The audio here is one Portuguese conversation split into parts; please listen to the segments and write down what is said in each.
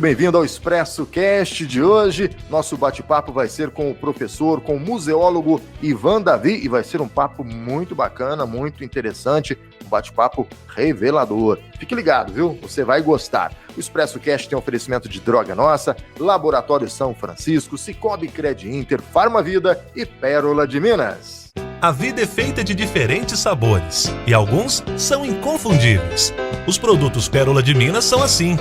Bem-vindo ao Expresso Cast de hoje. Nosso bate-papo vai ser com o professor, com o museólogo Ivan Davi, e vai ser um papo muito bacana, muito interessante, um bate-papo revelador. Fique ligado, viu? Você vai gostar. O Expresso Cast tem oferecimento de Droga Nossa, Laboratório São Francisco, Cicobi Cred Inter, Farmavida e Pérola de Minas. A vida é feita de diferentes sabores e alguns são inconfundíveis. Os produtos Pérola de Minas são assim.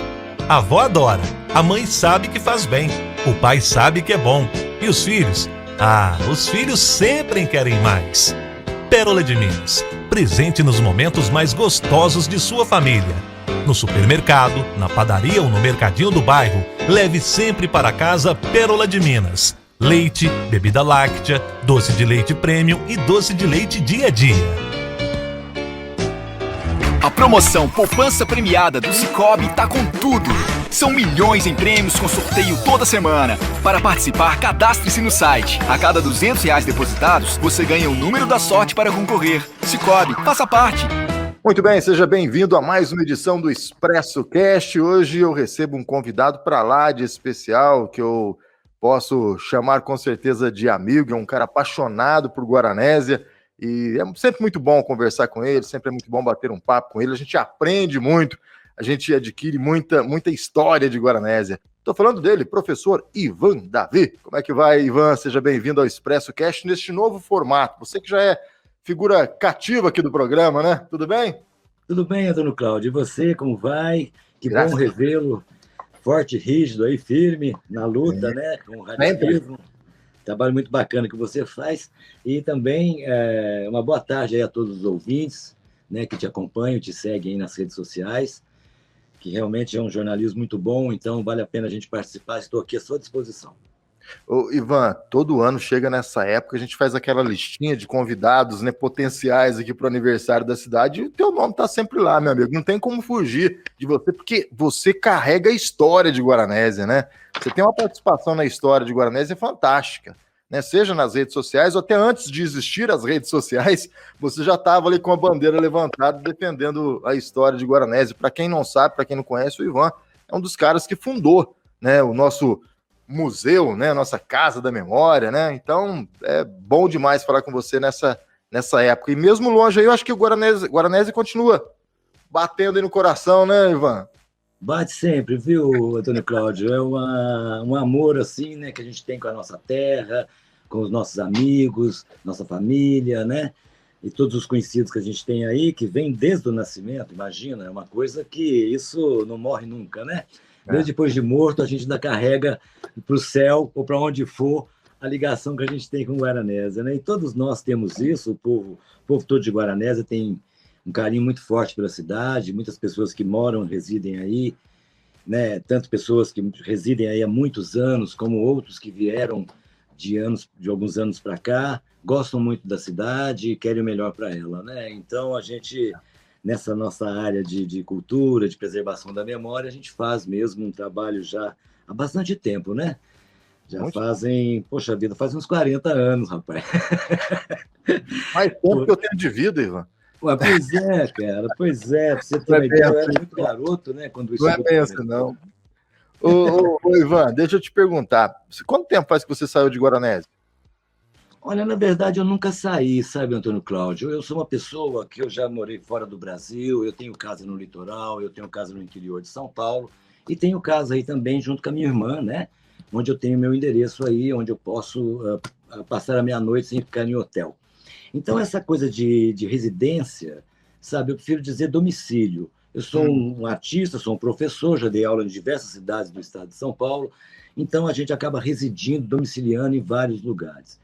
A avó adora, a mãe sabe que faz bem, o pai sabe que é bom. E os filhos? Os filhos sempre querem mais. Pérola de Minas, presente nos momentos mais gostosos de sua família. No supermercado, na padaria ou no mercadinho do bairro, leve sempre para casa Pérola de Minas. Leite, bebida láctea, doce de leite premium e doce de leite dia a dia. A promoção Poupança Premiada do Cicobi tá com tudo. São milhões em prêmios com sorteio toda semana. Para participar, cadastre-se no site. A cada R$200 depositados, você ganha o número da sorte para concorrer. Cicobi, faça parte. Muito bem, seja bem-vindo a mais uma edição do Expresso Cast. Hoje eu recebo um convidado para lá de especial, que eu posso chamar com certeza de amigo, é um cara apaixonado por Guaranésia. E é sempre muito bom conversar com ele, sempre é muito bom bater um papo com ele, a gente aprende muito, a gente adquire muita história de Guaranésia. Estou falando dele, professor Ivan Davi. Como é que vai, Ivan? Seja bem-vindo ao Expresso Cast neste novo formato. Você que já é figura cativa aqui do programa, né? Tudo bem? Tudo bem, Antônio Cláudio. E você, como vai? Que Graças bom revê-lo, forte, rígido, aí, firme, na luta, né? Com o radicalismo. Trabalho muito bacana que você faz. E também uma boa tarde aí a todos os ouvintes, né, que te acompanham, te seguem aí nas redes sociais, que realmente é um jornalismo muito bom, então vale a pena a gente participar. Estou aqui à sua disposição. Ô, Ivan, todo ano chega nessa época, a gente faz aquela listinha de convidados, né, potenciais aqui para o aniversário da cidade, e o teu nome está sempre lá, meu amigo. Não tem como fugir de você, porque você carrega a história de Guaranésia, né? Você tem uma participação na história de Guaranésia fantástica, né? Seja nas redes sociais, ou até antes de existir as redes sociais, você já estava ali com a bandeira levantada, defendendo a história de Guaranésia. Para quem não sabe, para quem não conhece, o Ivan é um dos caras que fundou, né, o nosso museu, né, nossa Casa da Memória, né? Então é bom demais falar com você nessa época. E mesmo longe aí, eu acho que o Guaranésia continua batendo aí no coração, né, Ivan? Bate sempre, viu, Antônio Cláudio? É um amor assim, né, que a gente tem com a nossa terra, com os nossos amigos, nossa família, né? E todos os conhecidos que a gente tem aí, que vem desde o nascimento, imagina, é uma coisa que isso não morre nunca, né? Mesmo depois de morto, a gente ainda carrega para o céu ou para onde for a ligação que a gente tem com Guaranésia, né? E todos nós temos isso, o povo todo de Guaranésia tem um carinho muito forte pela cidade, muitas pessoas que moram, residem aí, né? Tanto pessoas que residem aí há muitos anos, como outros que vieram de alguns anos para cá, gostam muito da cidade e querem o melhor para ela, né? Então, a gente, nessa nossa área de cultura, de preservação da memória, a gente faz mesmo um trabalho já há bastante tempo, né? Já muito fazem, poxa vida, faz uns 40 anos, rapaz. Mais tempo que eu tenho de vida, Ivan. Ué, pois é, cara, pois é. Pra você ter uma ideia, eu era muito garoto, né? Quando isso não é bem assim, não. Ô, Ivan, deixa eu te perguntar. Quanto tempo faz que você saiu de Guaranésia? Olha, na verdade, eu nunca saí, sabe, Antônio Cláudio? Eu sou uma pessoa que eu já morei fora do Brasil, eu tenho casa no litoral, eu tenho casa no interior de São Paulo, e tenho casa aí também junto com a minha irmã, né? Onde eu tenho meu endereço aí, onde eu posso passar a minha noite sem ficar em hotel. Então, essa coisa de residência, sabe, eu prefiro dizer domicílio. Eu sou um artista, sou um professor, já dei aula em diversas cidades do estado de São Paulo, então a gente acaba residindo, domiciliando em vários lugares.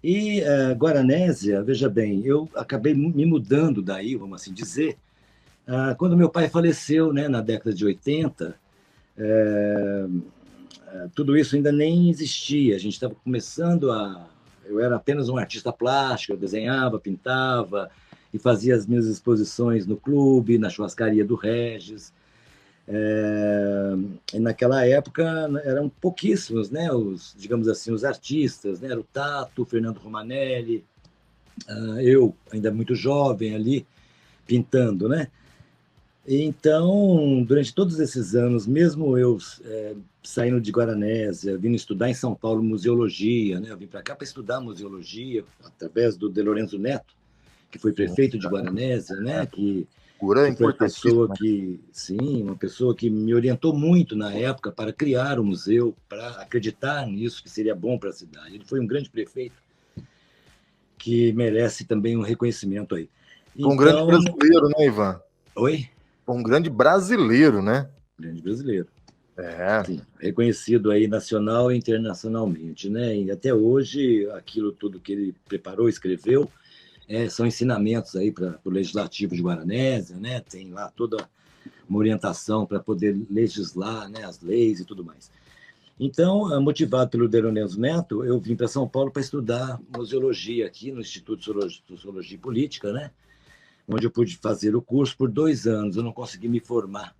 E Guaranésia, veja bem, eu acabei me mudando daí, vamos assim dizer, quando meu pai faleceu, né, na década de 80, tudo isso ainda nem existia, a gente estava começando eu era apenas um artista plástico, eu desenhava, pintava e fazia as minhas exposições no clube, na churrascaria do Regis. E naquela época eram pouquíssimos, né, digamos assim, os artistas, né, era o Tato, o Fernando Romanelli, eu ainda muito jovem ali, pintando, né? Então, durante todos esses anos, mesmo eu saindo de Guaranésia, vindo estudar em São Paulo museologia, né? Eu vim para cá para estudar museologia através do De Lorenzo Neto, que foi prefeito de Guaranésia, né? Que Cura foi importantíssima. uma pessoa que me orientou muito na época para criar o museu, para acreditar nisso, que seria bom para a cidade. Ele foi um grande prefeito que merece também um reconhecimento aí. Foi um grande Então, brasileiro, né, Ivan? oi? Foi um grande brasileiro, né? Grande brasileiro. É. Sim, reconhecido aí nacional e internacionalmente, né? E até hoje, aquilo tudo que ele preparou, escreveu, são ensinamentos aí para o Legislativo de Guaranésia, né? Tem lá toda uma orientação para poder legislar, né? As leis e tudo mais. Então, motivado pelo De Lorenzo Neto, eu vim para São Paulo para estudar museologia aqui no Instituto de Sociologia e Política, né? Onde eu pude fazer o curso por 2 anos. Eu não consegui me formar.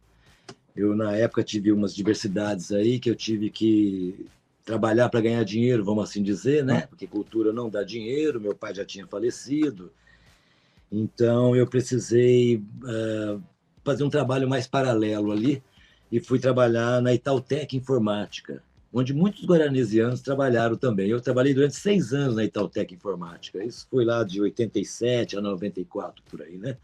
Eu, na época, tive umas diversidades aí que eu tive que trabalhar para ganhar dinheiro, vamos assim dizer, né? Porque cultura não dá dinheiro, meu pai já tinha falecido. Então, eu precisei fazer um trabalho mais paralelo ali e fui trabalhar na Itautec Informática, onde muitos guaranesianos trabalharam também. Eu trabalhei durante 6 anos na Itautec Informática. Isso foi lá de 87 a 94, por aí, né?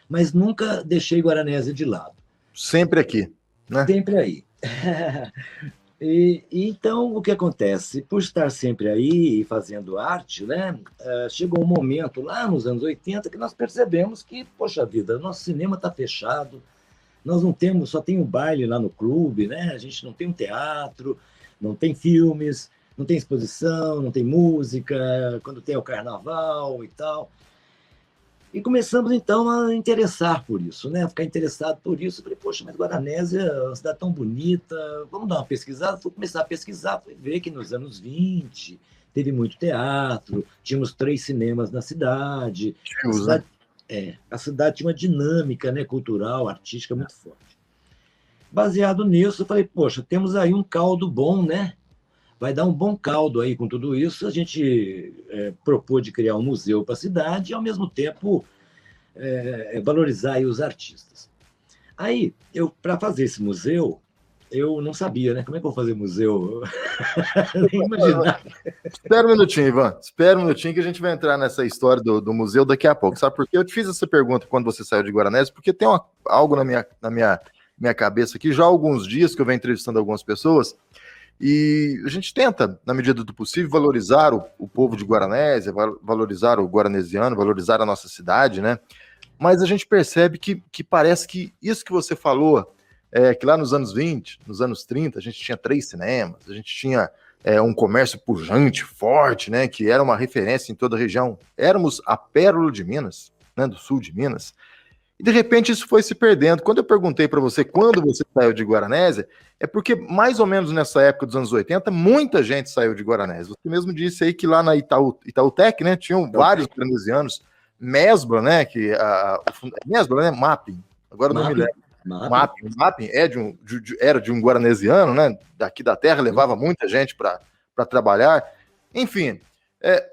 Mas nunca deixei Guaranésia de lado. Sempre aqui, né? Sempre aí. Então, o que acontece? Por estar sempre aí e fazendo arte, né? Chegou um momento, lá nos anos 80, que nós percebemos que, poxa vida, nosso cinema está fechado, nós não temos, só tem um baile lá no clube, né? A gente não tem um teatro, não tem filmes, não tem exposição, não tem música, quando tem o carnaval e tal. E começamos, então, a interessar por isso, né? Ficar interessado por isso. Eu falei, poxa, mas Guaranésia é uma cidade tão bonita, vamos dar uma pesquisada? Fui começar a pesquisar, fui ver que nos anos 20 teve muito teatro, tínhamos 3 cinemas na cidade. A cidade tinha uma dinâmica, né, cultural, artística muito forte. Baseado nisso, eu falei, poxa, temos aí um caldo bom, né? Vai dar um bom caldo aí com tudo isso. A gente propôs de criar um museu para a cidade e, ao mesmo tempo, valorizar aí os artistas. Aí, para fazer esse museu, eu não sabia, né? Como é que eu vou fazer museu? Nem imaginava. Espera um minutinho, Ivan. Espera um minutinho que a gente vai entrar nessa história do museu daqui a pouco. Sabe por quê? Eu te fiz essa pergunta quando você saiu de Guaranésia, porque tem algo na minha cabeça aqui, já há alguns dias que eu venho entrevistando algumas pessoas. E a gente tenta, na medida do possível, valorizar o povo de Guaranésia, valorizar o guaranesiano, valorizar a nossa cidade, né? Mas a gente percebe que parece que isso que você falou, que lá nos anos 20, nos anos 30, a gente tinha 3 cinemas, a gente tinha um comércio pujante, forte, né? Que era uma referência em toda a região. Éramos a pérola de Minas, né? Do sul de Minas. E, de repente, isso foi se perdendo. Quando eu perguntei para você quando você saiu de Guaranésia, é porque, mais ou menos nessa época dos anos 80, muita gente saiu de Guaranésia. Você mesmo disse aí que lá na Itautec, né, tinham vários guaranesianos. Mesbla, né, Mesbla, né, Mapping, agora não me lembro. Mapping era de um guaranesiano, né, daqui da terra, levava muita gente para trabalhar. Enfim,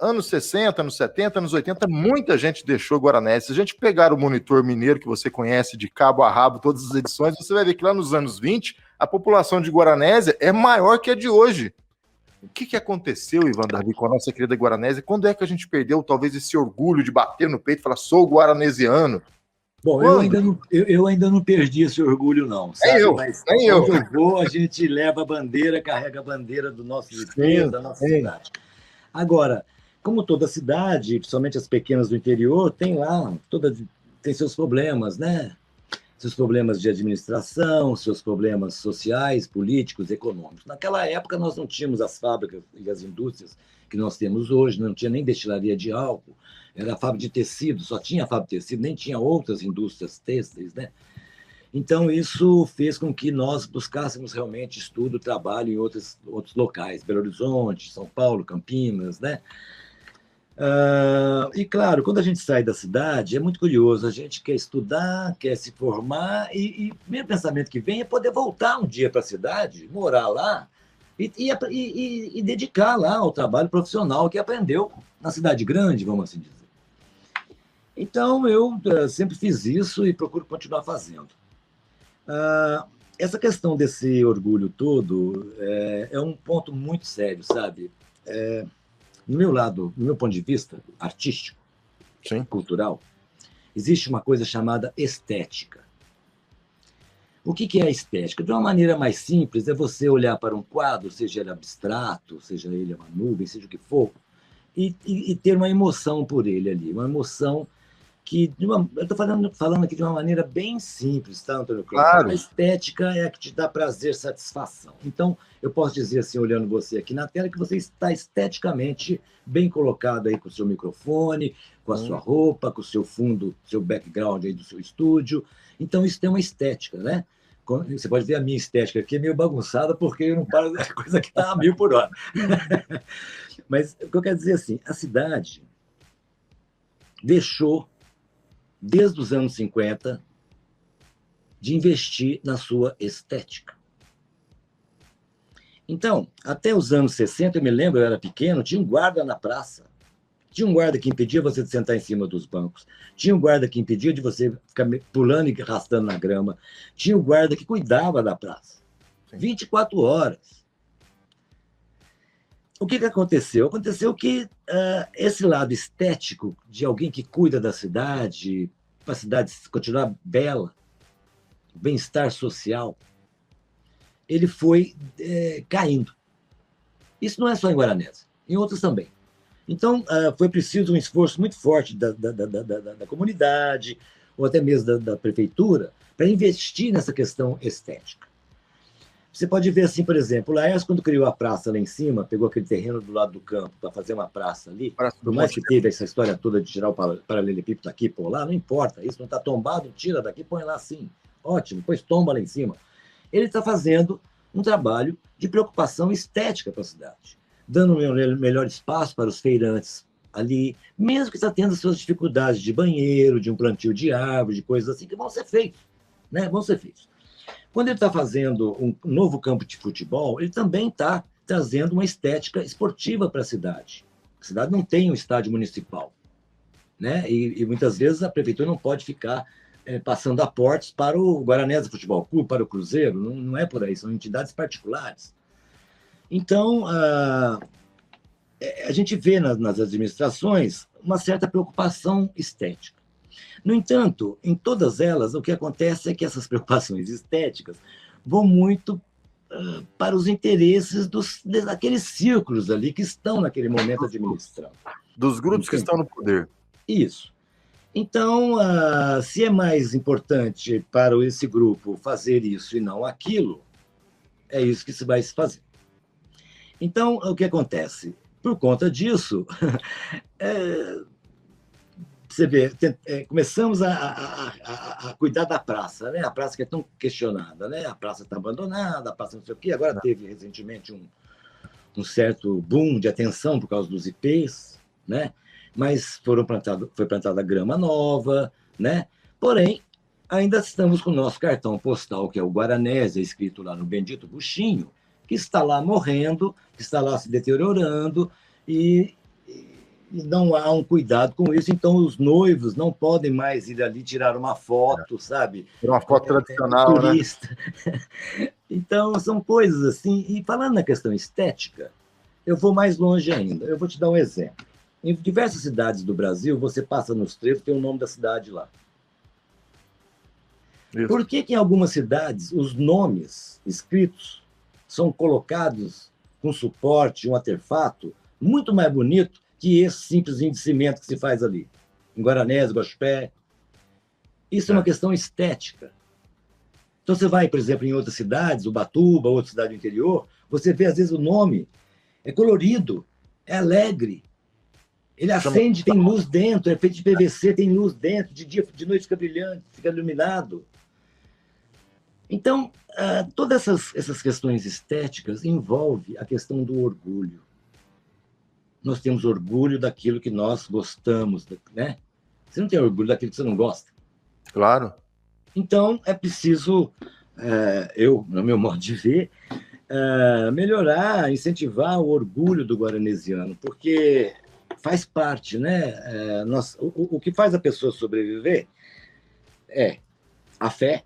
anos 60, anos 70, anos 80, muita gente deixou Guaranésia. Se a gente pegar o Monitor Mineiro, que você conhece de cabo a rabo, todas as edições, você vai ver que lá nos anos 20, a população de Guaranésia é maior que a de hoje. O que aconteceu, Ivan Darby, com a nossa querida Guaranésia? Quando é que a gente perdeu, talvez, esse orgulho de bater no peito e falar, sou guaranesiano? Bom, eu ainda não perdi esse orgulho, não. Sabe? Mas onde eu vou, a gente leva a bandeira, carrega a bandeira do nosso estado, da nossa cidade. Agora, como toda cidade, principalmente as pequenas do interior, tem seus problemas, né? Seus problemas de administração, seus problemas sociais, políticos, econômicos. Naquela época, nós não tínhamos as fábricas e as indústrias que nós temos hoje, não tinha nem destilaria de álcool, era a fábrica de tecido, só tinha a fábrica de tecido, nem tinha outras indústrias têxteis, né? Então, isso fez com que nós buscássemos realmente estudo, trabalho em outros locais, Belo Horizonte, São Paulo, Campinas, né? E, claro, quando a gente sai da cidade, é muito curioso, a gente quer estudar, quer se formar, e o primeiro pensamento que vem é poder voltar um dia para a cidade, morar lá, e dedicar lá ao trabalho profissional que aprendeu na cidade grande, vamos assim dizer. Então, eu sempre fiz isso e procuro continuar fazendo. Essa questão desse orgulho todo é um ponto muito sério, sabe? No meu lado, no meu ponto de vista artístico, Sim. cultural, existe uma coisa chamada estética. O que é a estética? De uma maneira mais simples, é você olhar para um quadro, seja ele abstrato, seja ele uma nuvem, seja o que for, e ter uma emoção por ele ali, uma emoção que... eu estou falando aqui de uma maneira bem simples, tá, Antônio Cláudio? Claro. A estética é a que te dá prazer, satisfação. Então, eu posso dizer assim, olhando você aqui na tela, que você está esteticamente bem colocado aí com o seu microfone, com a sua roupa, com o seu fundo, seu background aí do seu estúdio. Então, isso tem uma estética, né? Você pode ver a minha estética aqui, é meio bagunçada, porque eu não paro, a coisa que está a 1000 por hora. Mas o que eu quero dizer é assim, a cidade deixou, desde os anos 50, de investir na sua estética. Então, até os anos 60, eu me lembro, eu era pequeno, tinha um guarda na praça. Tinha um guarda que impedia você de sentar em cima dos bancos. Tinha um guarda que impedia de você ficar pulando e arrastando na grama. Tinha um guarda que cuidava da praça. 24 horas. O que aconteceu? Aconteceu que esse lado estético de alguém que cuida da cidade, para a cidade continuar bela, bem-estar social, ele foi caindo. Isso não é só em Guaranésia, em outros também. Então, foi preciso um esforço muito forte da comunidade, ou até mesmo da prefeitura, para investir nessa questão estética. Você pode ver assim, por exemplo, o Laércio, quando criou a praça lá em cima, pegou aquele terreno do lado do campo para fazer uma praça ali, por mais que teve essa história toda de tirar o paralelepípedo daqui e pôr lá, não importa, isso não está tombado, tira daqui, põe lá assim. Ótimo, depois tomba lá em cima. Ele está fazendo um trabalho de preocupação estética para a cidade, dando um melhor espaço para os feirantes ali, mesmo que está tendo suas dificuldades de banheiro, de um plantio de árvore, de coisas assim, que vão ser feitos, né? Vão ser feitos. Quando ele está fazendo um novo campo de futebol, ele também está trazendo uma estética esportiva para a cidade. A cidade não tem um estádio municipal, né? E muitas vezes a prefeitura não pode ficar passando aportes para o Guaranésia Futebol Clube, para o Cruzeiro, não é por aí, são entidades particulares. Então, a gente vê nas administrações uma certa preocupação estética. No entanto, em todas elas, o que acontece é que essas preocupações estéticas vão muito para os interesses daqueles círculos ali que estão naquele momento administrando. Dos grupos que estão no poder. Isso. Então, se é mais importante para esse grupo fazer isso e não aquilo, é isso que se vai fazer. Então, o que acontece? Por conta disso, você vê, começamos a cuidar da praça, né? A praça que é tão questionada, né? A praça está abandonada, a praça não sei o quê. Agora teve recentemente um certo boom de atenção por causa dos IPs, né? Mas foi plantada grama nova, né? Porém, ainda estamos com o nosso cartão postal, que é o Guaranésia, escrito lá no bendito buchinho, que está lá morrendo, que está lá se deteriorando, e não há um cuidado com isso. Então, os noivos não podem mais ir ali tirar uma foto, sabe? Uma foto tradicional, turista. Né? Então, são coisas assim. E falando na questão estética, eu vou mais longe ainda. Eu vou te dar um exemplo. Em diversas cidades do Brasil, você passa nos trechos, tem o nome da cidade lá. Isso. Por que em algumas cidades os nomes escritos são colocados com suporte, um artefato muito mais bonito que esse simples de cimento que se faz ali, em Guaranésia, Guaxupé? Isso é uma questão estética. Então, você vai, por exemplo, em outras cidades, Ubatuba, outra cidade do interior, você vê, às vezes, o nome é colorido, é alegre, ele acende, tem luz dentro, é feito de PVC, tem luz dentro, de dia, de noite fica brilhante, fica iluminado. Então, todas essas questões estéticas envolvem a questão do orgulho. Nós temos orgulho daquilo que nós gostamos, né? Você não tem orgulho daquilo que você não gosta. Claro. Então, é preciso, no meu modo de ver, melhorar, incentivar o orgulho do guaranesiano, porque faz parte, né? O que faz a pessoa sobreviver é a fé.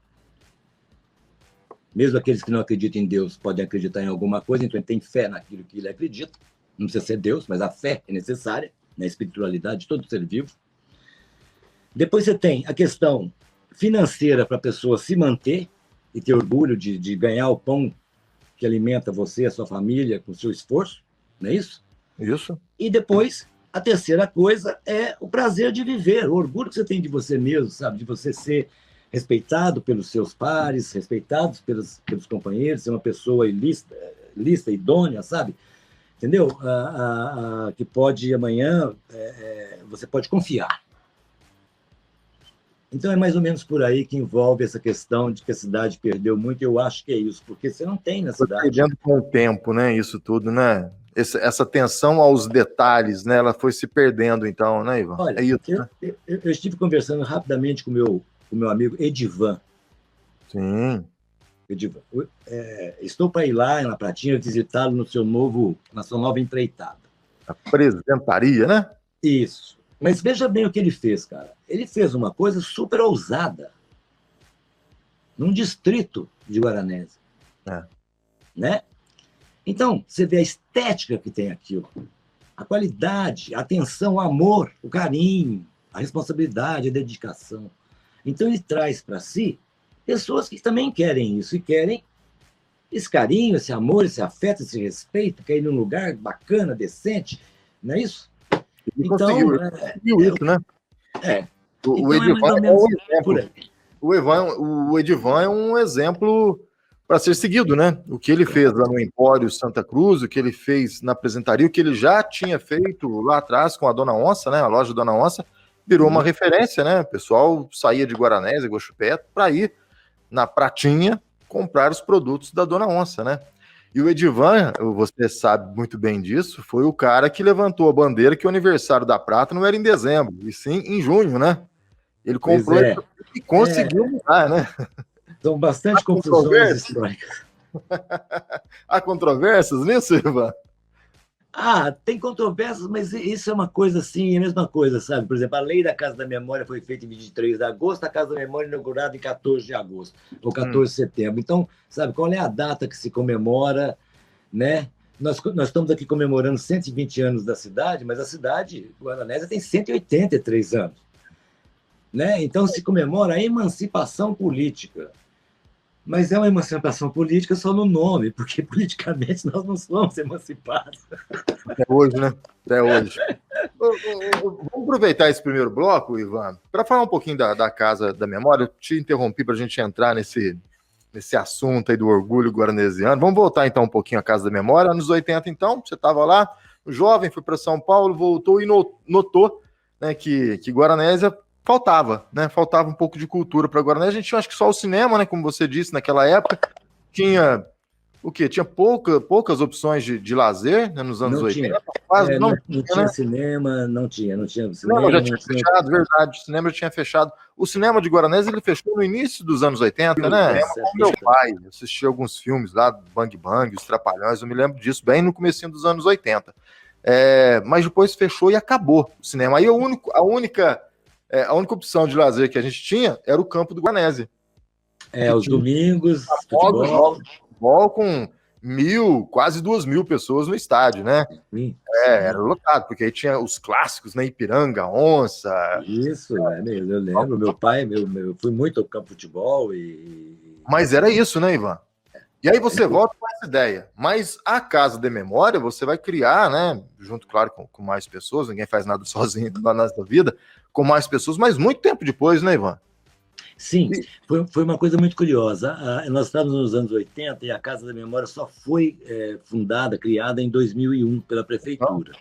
Mesmo aqueles que não acreditam em Deus podem acreditar em alguma coisa, então ele tem fé naquilo que ele acredita. Não precisa ser Deus, mas a fé é necessária na espiritualidade de todo ser vivo. Depois você tem a questão financeira para a pessoa se manter e ter orgulho de ganhar o pão que alimenta você e a sua família com o seu esforço, não é isso? Isso. E depois, a terceira coisa é o prazer de viver, o orgulho que você tem de você mesmo, sabe? De você ser respeitado pelos seus pares, respeitados pelos companheiros, ser uma pessoa ilícita, idônea, sabe? Entendeu? Que pode amanhã, você pode confiar. Então é mais ou menos por aí que envolve essa questão de que a cidade perdeu muito. Eu acho que é isso, porque você não tem na cidade. Foi perdendo com o tempo, né? Isso tudo, né? Essa atenção aos detalhes, né? Ela foi se perdendo, então, né, Ivan? Olha, é isso, eu estive conversando rapidamente com o meu amigo Edivan. Sim. Edivan. Estou para ir lá na Pratinha visitá-lo na sua nova empreitada. Apresentaria, né? Isso. Mas veja bem o que ele fez, cara. Ele fez uma coisa super ousada num distrito de Guaranésia. Né? Então, você vê a estética que tem aquilo, a qualidade, a atenção, o amor, o carinho, a responsabilidade, a dedicação. Então, ele traz para si pessoas que também querem isso e querem esse carinho, esse amor, esse afeto, esse respeito, querem ir num lugar bacana, decente, não é isso? Então, conseguiu isso, né? O Edivan é um exemplo. O Edivan é um exemplo para ser seguido, né? O que ele fez lá no Empório Santa Cruz, o que ele fez na apresentaria, o que ele já tinha feito lá atrás com a Dona Onça, né? A loja Dona Onça, virou uma referência, né? O pessoal saía de Guaranésia, Guaxupé, para ir na Pratinha comprar os produtos da Dona Onça, né? E o Edivan, você sabe muito bem disso, foi o cara que levantou a bandeira que o aniversário da Prata não era em dezembro, e sim em junho, né? Ele comprou e conseguiu mudar, né? São bastante confusões históricas. Há controvérsias nisso, Ivan? Tem controvérsias, mas isso é uma coisa assim, é a mesma coisa, sabe? Por exemplo, a lei da Casa da Memória foi feita em 23 de agosto, a Casa da Memória inaugurada em 14 de agosto, ou 14 de setembro. Então, sabe, qual é a data que se comemora, né? Nós estamos aqui comemorando 120 anos da cidade, mas a cidade, Guaranésia, tem 183 anos. Né? Então, se comemora a emancipação política. Mas é uma emancipação política só no nome, porque politicamente nós não somos emancipados. Até hoje, né? Até hoje. Vamos aproveitar esse primeiro bloco, Ivan, para falar um pouquinho da Casa da Memória. Eu te interrompi para a gente entrar nesse assunto aí do orgulho guaranesiano. Vamos voltar então um pouquinho à Casa da Memória. Anos 80, então, você estava lá, jovem, foi para São Paulo, voltou e notou, né, que Guaranésia faltava, né? Faltava um pouco de cultura para Guaranésia. A gente tinha, acho que só o cinema, né? Como você disse, naquela época. Tinha o quê? Tinha poucas opções de lazer, né, nos anos 80. Quase não tinha, né? Cinema, não tinha cinema. Não, já tinha fechado, verdade. O cinema já tinha fechado. O cinema de Guaranésia, ele fechou no início dos anos 80, né? Com meu pai, eu assisti alguns filmes lá, Bang Bang, Os Trapalhões, eu me lembro disso, bem no comecinho dos anos 80. Mas depois fechou e acabou o cinema. Aí a única opção de lazer que a gente tinha era o campo do Guaranésia. Os domingos, futebol com quase 2.000 pessoas no estádio, né? Sim. Era lotado, porque aí tinha os clássicos, né? Ipiranga, Onça. Isso, mesmo. Eu lembro, meu pai, eu fui muito ao campo de futebol Mas era isso, né, Ivan? E aí você volta com essa ideia. Mas a Casa de Memória você vai criar, né? Junto, claro, com mais pessoas, ninguém faz nada sozinho na vida, com mais pessoas, mas muito tempo depois, né, Ivan? Sim, foi uma coisa muito curiosa. Nós estávamos nos anos 80 e a Casa da Memória só foi criada em 2001 pela Prefeitura.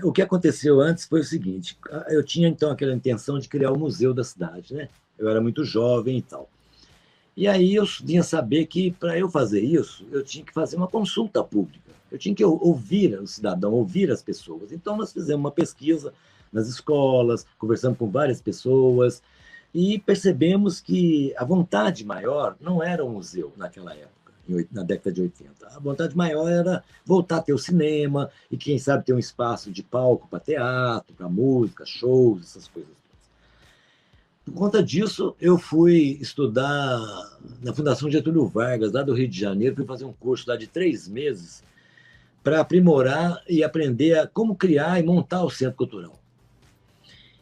O que aconteceu antes foi o seguinte, eu tinha então aquela intenção de criar o museu da cidade, né? Eu era muito jovem e tal. E aí eu vinha saber que, para eu fazer isso, eu tinha que fazer uma consulta pública. Eu tinha que ouvir o cidadão, ouvir as pessoas. Então, nós fizemos uma pesquisa nas escolas, conversamos com várias pessoas e percebemos que a vontade maior não era o museu naquela época. na década de 80. A vontade maior era voltar a ter o cinema e, quem sabe, ter um espaço de palco para teatro, para música, shows, essas coisas. Por conta disso, eu fui estudar na Fundação Getúlio Vargas, lá do Rio de Janeiro, fui fazer um curso lá de 3 meses para aprimorar e aprender a como criar e montar o Centro Cultural.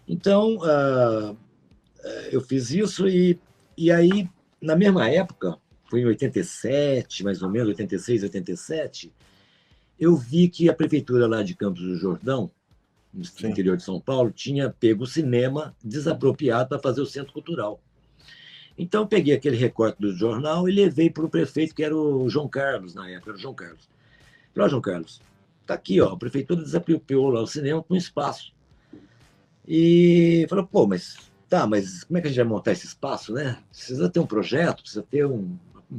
Então, eu fiz isso e aí, na mesma época, foi em 87, mais ou menos, 86, 87, eu vi que a prefeitura lá de Campos do Jordão, no interior de São Paulo, tinha pego o cinema desapropriado para fazer o Centro Cultural. Então, eu peguei aquele recorte do jornal e levei para o prefeito, que era o João Carlos, na época, era o João Carlos. Falei, ó, João Carlos, está aqui, ó, a prefeitura desapropriou lá o cinema com espaço. E falou, pô, mas como é que a gente vai montar esse espaço, né? Precisa ter um projeto, precisa ter um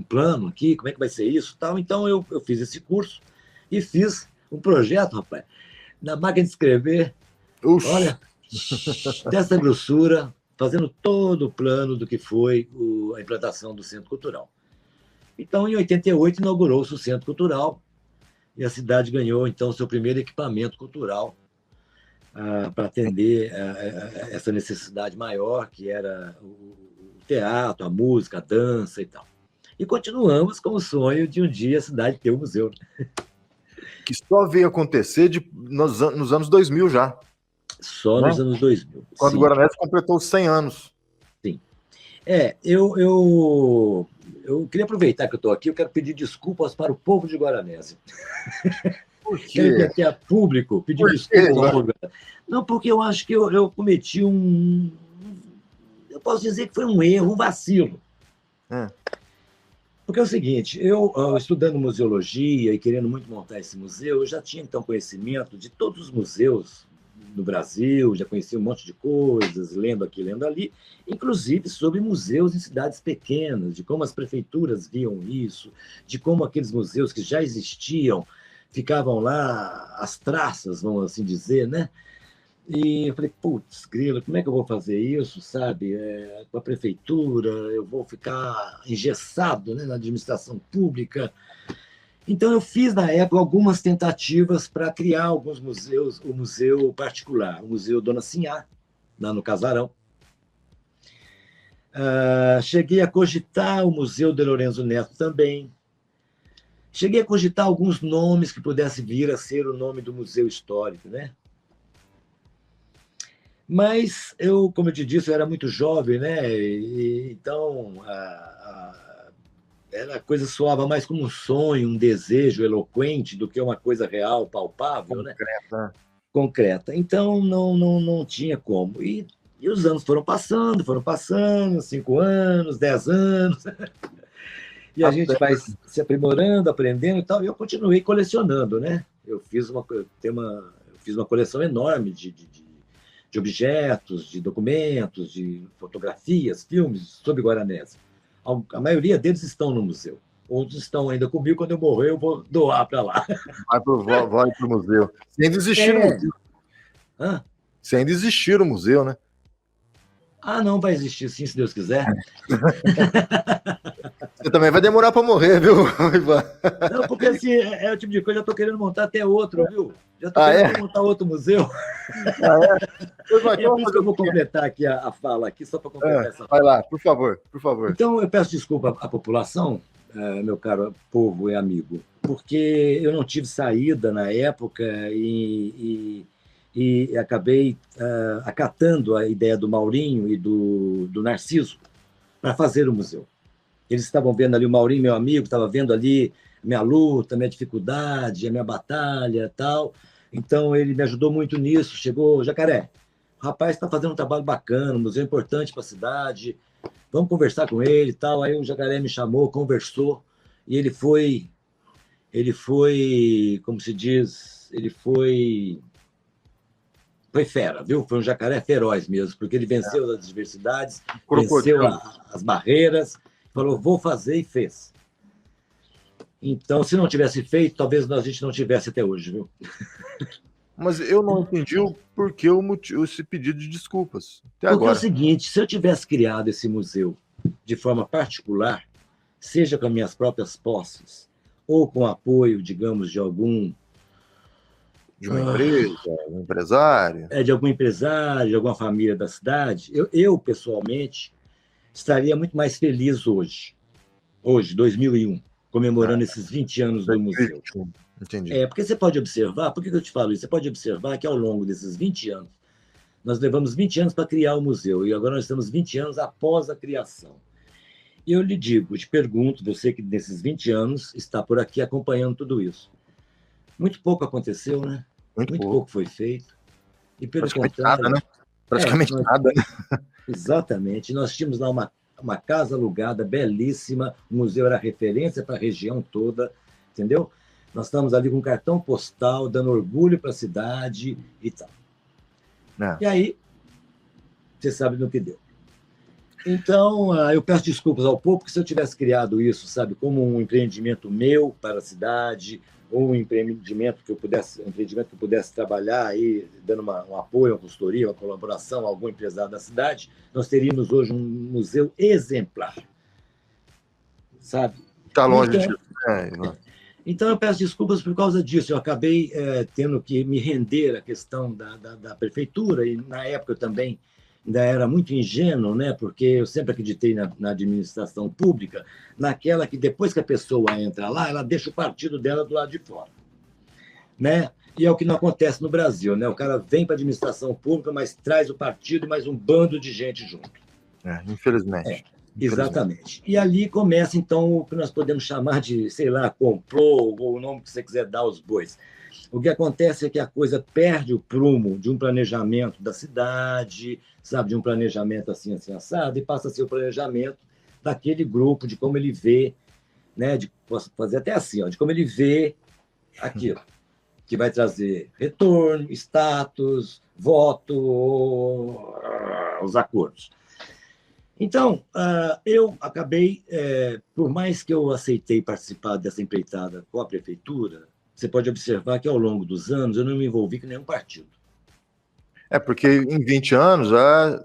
plano aqui, como é que vai ser isso, tal. Então, eu fiz esse curso e fiz um projeto, rapaz, na máquina de escrever, olha, dessa grossura, fazendo todo o plano do que foi a implantação do Centro Cultural. Então, em 88, inaugurou-se o Centro Cultural e a cidade ganhou, então, seu primeiro equipamento cultural para atender essa necessidade maior, que era o teatro, a música, a dança e tal. E continuamos com o sonho de um dia a cidade ter um museu. Que só veio acontecer nos anos 2000 já. Só nos anos 2000. Quando o Guaranésia completou os 100 anos. Sim. Eu queria aproveitar que eu estou aqui, eu quero pedir desculpas para o povo de Guaranésia. Por quê? Quero vir aqui a público pedir desculpas. Não, porque eu acho que eu cometi eu posso dizer que foi um erro, um vacilo. Porque é o seguinte, eu estudando museologia e querendo muito montar esse museu, eu já tinha, então, conhecimento de todos os museus no Brasil, já conhecia um monte de coisas, lendo aqui, lendo ali, inclusive sobre museus em cidades pequenas, de como as prefeituras viam isso, de como aqueles museus que já existiam ficavam lá, as traças, vamos assim dizer, né? E eu falei, putz, grilo, como é que eu vou fazer isso, sabe? Com a prefeitura, eu vou ficar engessado, né, na administração pública. Então, eu fiz, na época, algumas tentativas para criar alguns museus, o museu particular, o Museu Dona Sinhá, lá no Casarão. Cheguei a cogitar o Museu de Lourenço Neto também. Cheguei a cogitar alguns nomes que pudessem vir a ser o nome do museu histórico, né? Mas eu, como eu te disse, eu era muito jovem, né? Então, a coisa soava mais como um sonho, um desejo eloquente do que uma coisa real, palpável, concreta, né? Concreta. Então, não tinha como. E os anos foram passando, 5 anos, 10 anos. E a gente vai se aprimorando, aprendendo e tal. E eu continuei colecionando, né? Eu fiz uma coleção enorme de objetos, de documentos, de fotografias, filmes sobre Guaranésia. A maioria deles estão no museu. Outros estão ainda comigo. Quando eu morrer, eu vou doar para lá. Vai para o museu. Sem ainda existir o museu. Sem ainda existir o museu, né? Não, vai existir sim, se Deus quiser. Você também vai demorar para morrer, viu, Ivan? Não, porque assim, é o tipo de coisa, eu estou querendo montar até outro, viu? Já estou querendo montar outro museu. Por isso que eu vou completar aqui a fala, aqui, só para completar essa fala. Vai lá, por favor. Então, eu peço desculpa à população, meu caro povo e amigo, porque eu não tive saída na época e acabei acatando a ideia do Maurinho e do Narciso para fazer o museu. Eles estavam vendo ali, o Maurinho, meu amigo, estava vendo ali a minha luta, a minha dificuldade, a minha batalha e tal. Então, ele me ajudou muito nisso. Chegou, Jacaré, o rapaz está fazendo um trabalho bacana, um museu importante para a cidade, vamos conversar com ele e tal. Aí o Jacaré me chamou, conversou, e ele foi, como se diz, ele foi fera, viu? Foi um jacaré feroz mesmo, porque ele venceu as adversidades, venceu as barreiras, falou, vou fazer, e fez. Então, se não tivesse feito, talvez a gente não tivesse até hoje, viu? Mas eu não entendi o porquê esse pedido de desculpas. Porque é o seguinte, se eu tivesse criado esse museu de forma particular, seja com as minhas próprias posses, ou com apoio, digamos, de algum De uma empresa, um empresário. de algum empresário, de alguma família da cidade, eu pessoalmente, estaria muito mais feliz hoje, 2001, comemorando esses 20 anos do museu. Entendi. Porque você pode observar, por que eu te falo isso? Você pode observar que ao longo desses 20 anos, nós levamos 20 anos para criar o museu, e agora nós estamos 20 anos após a criação. E eu lhe digo, te pergunto, você que nesses 20 anos está por aqui acompanhando tudo isso. Muito pouco aconteceu, né? Muito pouco foi feito. E pelo contrário... Nada, né? Praticamente nada, né? Exatamente. Nós tínhamos lá uma casa alugada, belíssima, o museu era referência para a região toda, entendeu? Nós estamos ali com um cartão postal, dando orgulho para a cidade e tal. E aí, você sabe no que deu. Então, eu peço desculpas ao povo, porque se eu tivesse criado isso, sabe, como um empreendimento meu para a cidade, ou um empreendimento que eu pudesse trabalhar aí, dando um apoio, uma consultoria, uma colaboração a algum empresário da cidade, nós teríamos hoje um museu exemplar. Sabe? Está longe disso. Então, eu peço desculpas por causa disso. Eu acabei tendo que me render à questão da prefeitura, e na época eu também ainda era muito ingênuo, né? Porque eu sempre acreditei na administração pública, naquela que depois que a pessoa entra lá, ela deixa o partido dela do lado de fora, né? E é o que não acontece no Brasil, né? O cara vem para a administração pública, mas traz o partido e mais um bando de gente junto. Infelizmente. Exatamente. E ali começa, então, o que nós podemos chamar de, sei lá, complô, ou o nome que você quiser dar aos bois. O que acontece é que a coisa perde o prumo de um planejamento da cidade, sabe, de um planejamento assim assado, e passa a ser o planejamento daquele grupo, de como ele vê, né, posso fazer até assim, de como ele vê aquilo, que vai trazer retorno, status, voto, os acordos. Então, eu acabei, por mais que eu aceitei participar dessa empreitada com a prefeitura, você pode observar que, ao longo dos anos, eu não me envolvi com nenhum partido. Porque em 20 anos já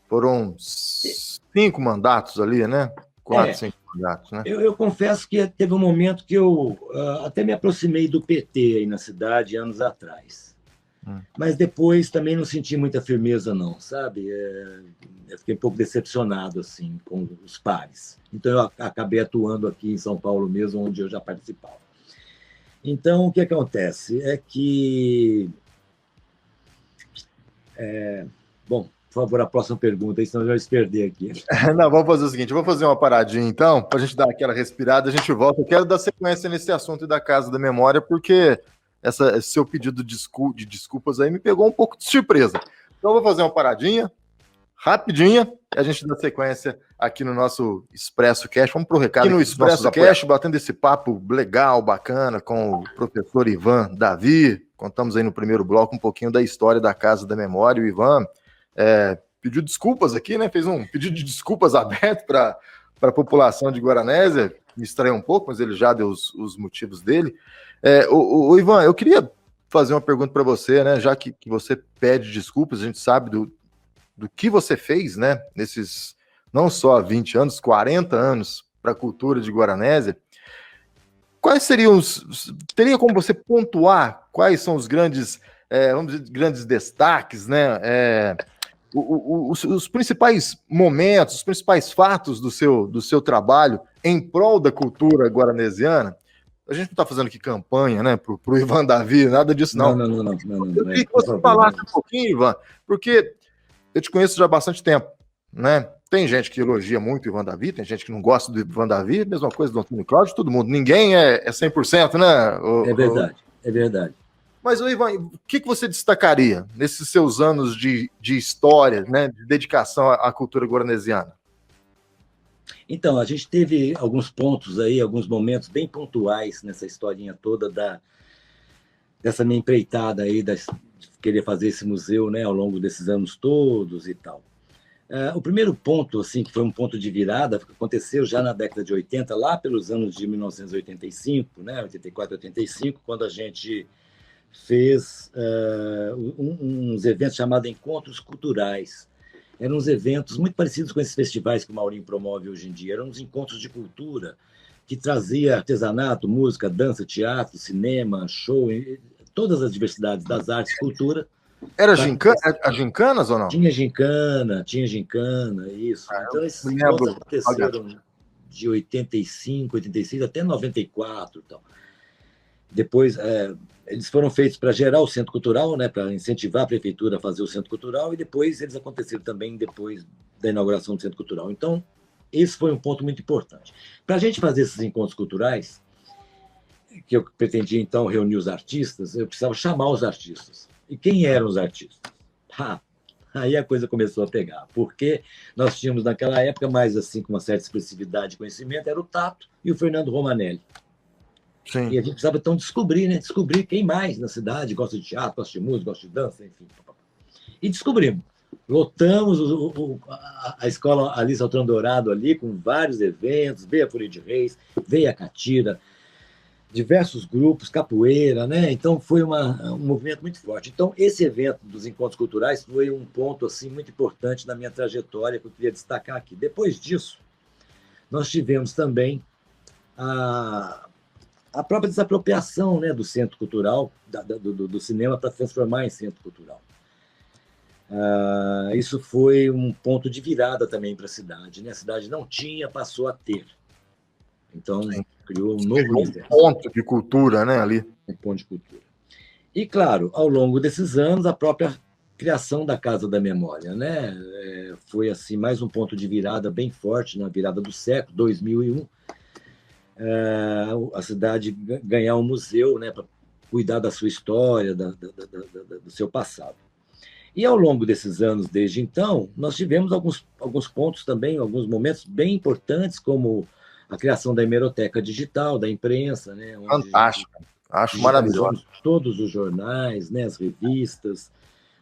foram 5 mandatos ali, né? 4, 5 mandatos, né? Eu confesso que teve um momento que eu até me aproximei do PT aí na cidade, anos atrás. Mas depois também não senti muita firmeza, não, sabe? Eu fiquei um pouco decepcionado, assim, com os pares. Então, eu acabei atuando aqui em São Paulo mesmo, onde eu já participava. Então, o que acontece é que... Bom, por favor, a próxima pergunta, senão eu já se perder aqui. Não, vamos fazer o seguinte, vou fazer uma paradinha, então, para a gente dar aquela respirada, a gente volta. Eu quero dar sequência nesse assunto da Casa da Memória, porque esse seu pedido de desculpas aí me pegou um pouco de surpresa. Então, eu vou fazer uma paradinha, rapidinha, e a gente dá sequência aqui no nosso Expresso Cash. Vamos pro recado aqui no Expresso Cash, batendo esse papo legal, bacana, com o professor Ivan Davi. Contamos aí no primeiro bloco um pouquinho da história da Casa da Memória. O Ivan pediu desculpas aqui, né? Fez um pedido de desculpas aberto para a população de Guaranésia. Me estranhou um pouco, mas ele já deu os motivos dele. O Ivan, eu queria fazer uma pergunta para você, né? Já que você pede desculpas, a gente sabe do que você fez, né? Nesses não só 20 anos, 40 anos para a cultura de Guaranésia. Quais seriam teria como você pontuar quais são os grandes, vamos dizer, grandes destaques, né? Os principais momentos, os principais fatos do seu trabalho em prol da cultura guaranesiana? A gente não está fazendo aqui campanha, né, pro Ivan Davi, nada disso, não. Não. Eu queria que você falasse um pouquinho, Ivan, porque eu te conheço já há bastante tempo, né? Tem gente que elogia muito o Ivan Davi, tem gente que não gosta do Ivan Davi, mesma coisa do Antônio Cláudio, todo mundo. Ninguém é 100%, né? É verdade. Mas, Ivan, o que você destacaria nesses seus anos de história, né, de dedicação à cultura guaranesiana? Então, a gente teve alguns pontos aí, alguns momentos bem pontuais nessa historinha toda dessa minha empreitada aí, de querer fazer esse museu, né, ao longo desses anos todos e tal. O primeiro ponto, assim, que foi um ponto de virada, aconteceu já na década de 80, lá pelos anos de 1985, né, 84, 85, quando a gente fez uns eventos chamados Encontros Culturais. eram uns eventos muito parecidos com esses festivais que o Maurinho promove hoje em dia. Eram uns encontros de cultura que trazia artesanato, música, dança, teatro, cinema, show, todas as diversidades das artes, cultura. Era as gincanas ou não? Tinha gincana, isso. Então, esses encontros aconteceram de 85, 86 até 94. Então. Depois, eles foram feitos para gerar o Centro Cultural, né, para incentivar a prefeitura a fazer o Centro Cultural, e depois eles aconteceram também depois da inauguração do Centro Cultural. Então, esse foi um ponto muito importante. Para a gente fazer esses encontros culturais, que eu pretendia, então, reunir os artistas, eu precisava chamar os artistas. E quem eram os artistas? Aí a coisa começou a pegar, porque nós tínhamos, naquela época, mais assim, com uma certa expressividade e conhecimento, era o Tato e o Fernando Romanelli. Sim. E a gente precisava, então, descobrir quem mais na cidade gosta de teatro, gosta de música, gosta de dança, enfim. E descobrimos. Lotamos a escola Alice Altran Dourado ali, com vários eventos, veio a Folia de Reis, veio a Catira, diversos grupos, capoeira, né? Então, foi um movimento muito forte. Então, esse evento dos encontros culturais foi um ponto assim, muito importante na minha trajetória, que eu queria destacar aqui. Depois disso, nós tivemos também a própria desapropriação, né, do centro cultural, do cinema, para transformar em centro cultural. Isso foi um ponto de virada também para a cidade, né? A cidade não tinha, passou a ter. Então, criou um novo universo. Um ponto de cultura, né, ali. Um ponto de cultura. E, claro, ao longo desses anos, a própria criação da Casa da Memória, né? Foi, assim, mais um ponto de virada bem forte na virada do século, 2001. A cidade ganhar um museu, né, para cuidar da sua história, do seu passado. E, ao longo desses anos, desde então, nós tivemos alguns pontos também, alguns momentos bem importantes, como a criação da hemeroteca digital, da imprensa. Né, fantástico, acho maravilhoso. Todos os jornais, né, as revistas.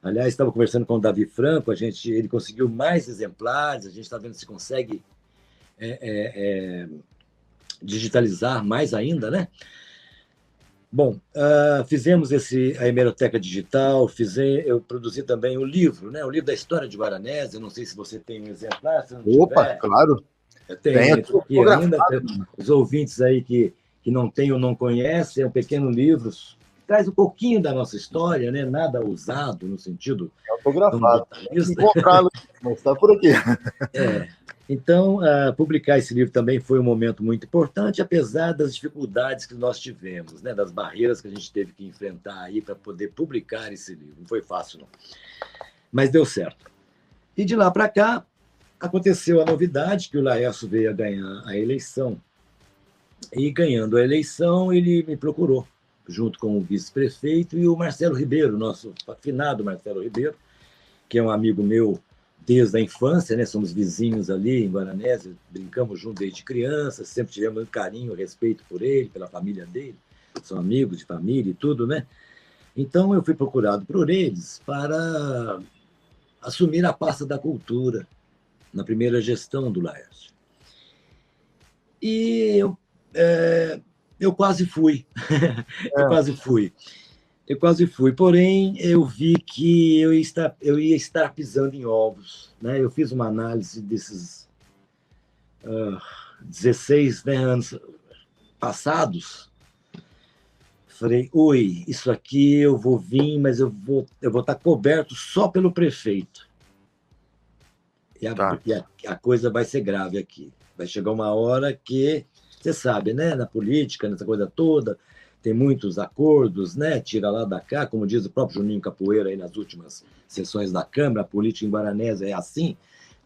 Aliás, estava conversando com o Davi Franco, ele conseguiu mais exemplares, a gente está vendo se consegue digitalizar mais ainda, né? Bom, fizemos a hemeroteca digital, eu produzi também o livro, né? O livro da história de Guaranésia. Não sei se você tem um exemplar. Se não Opa, tiver, claro. Eu tenho aqui ainda. Os ouvintes aí que não têm ou não conhecem, é um pequeno livro, traz um pouquinho da nossa história, né? Nada usado no sentido. É autografado. Encontrá-lo, mas está por aqui. Então, publicar esse livro também foi um momento muito importante, apesar das dificuldades que nós tivemos, né, das barreiras que a gente teve que enfrentar aí para poder publicar esse livro. Não foi fácil, não. Mas deu certo. E de lá para cá, aconteceu a novidade que o Laércio veio a ganhar a eleição. E, ganhando a eleição, ele me procurou, junto com o vice-prefeito e o Marcelo Ribeiro, nosso afinado Marcelo Ribeiro, que é um amigo meu desde a infância, né? Somos vizinhos ali em Guaranésia, brincamos juntos desde criança, sempre tivemos muito carinho, respeito por ele, pela família dele, são amigos de família e tudo, né? Então, eu fui procurado por eles para assumir a pasta da cultura na primeira gestão do Laércio. E eu quase fui. Eu quase fui, porém, eu vi que eu ia estar pisando em ovos. Né? Eu fiz uma análise desses 16 anos passados. Falei, isso aqui eu vou vir, mas eu vou estar coberto só pelo prefeito. E a coisa vai ser grave aqui. Vai chegar uma hora que, você sabe, né? Na política, nessa coisa toda, tem muitos acordos, né? Tira lá da cá, como diz o próprio Juninho Capoeira aí nas últimas sessões da Câmara, a política em Guaranésia é assim,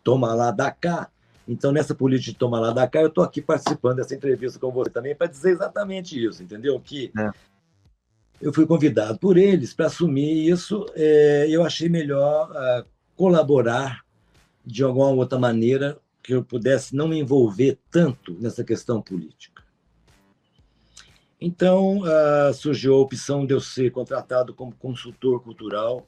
toma lá da cá. Então, nessa política de toma lá da cá, eu estou aqui participando dessa entrevista com você também para dizer exatamente isso, entendeu? Que eu fui convidado por eles para assumir isso, eu achei melhor colaborar de alguma outra maneira que eu pudesse não me envolver tanto nessa questão política. Então, surgiu a opção de eu ser contratado como consultor cultural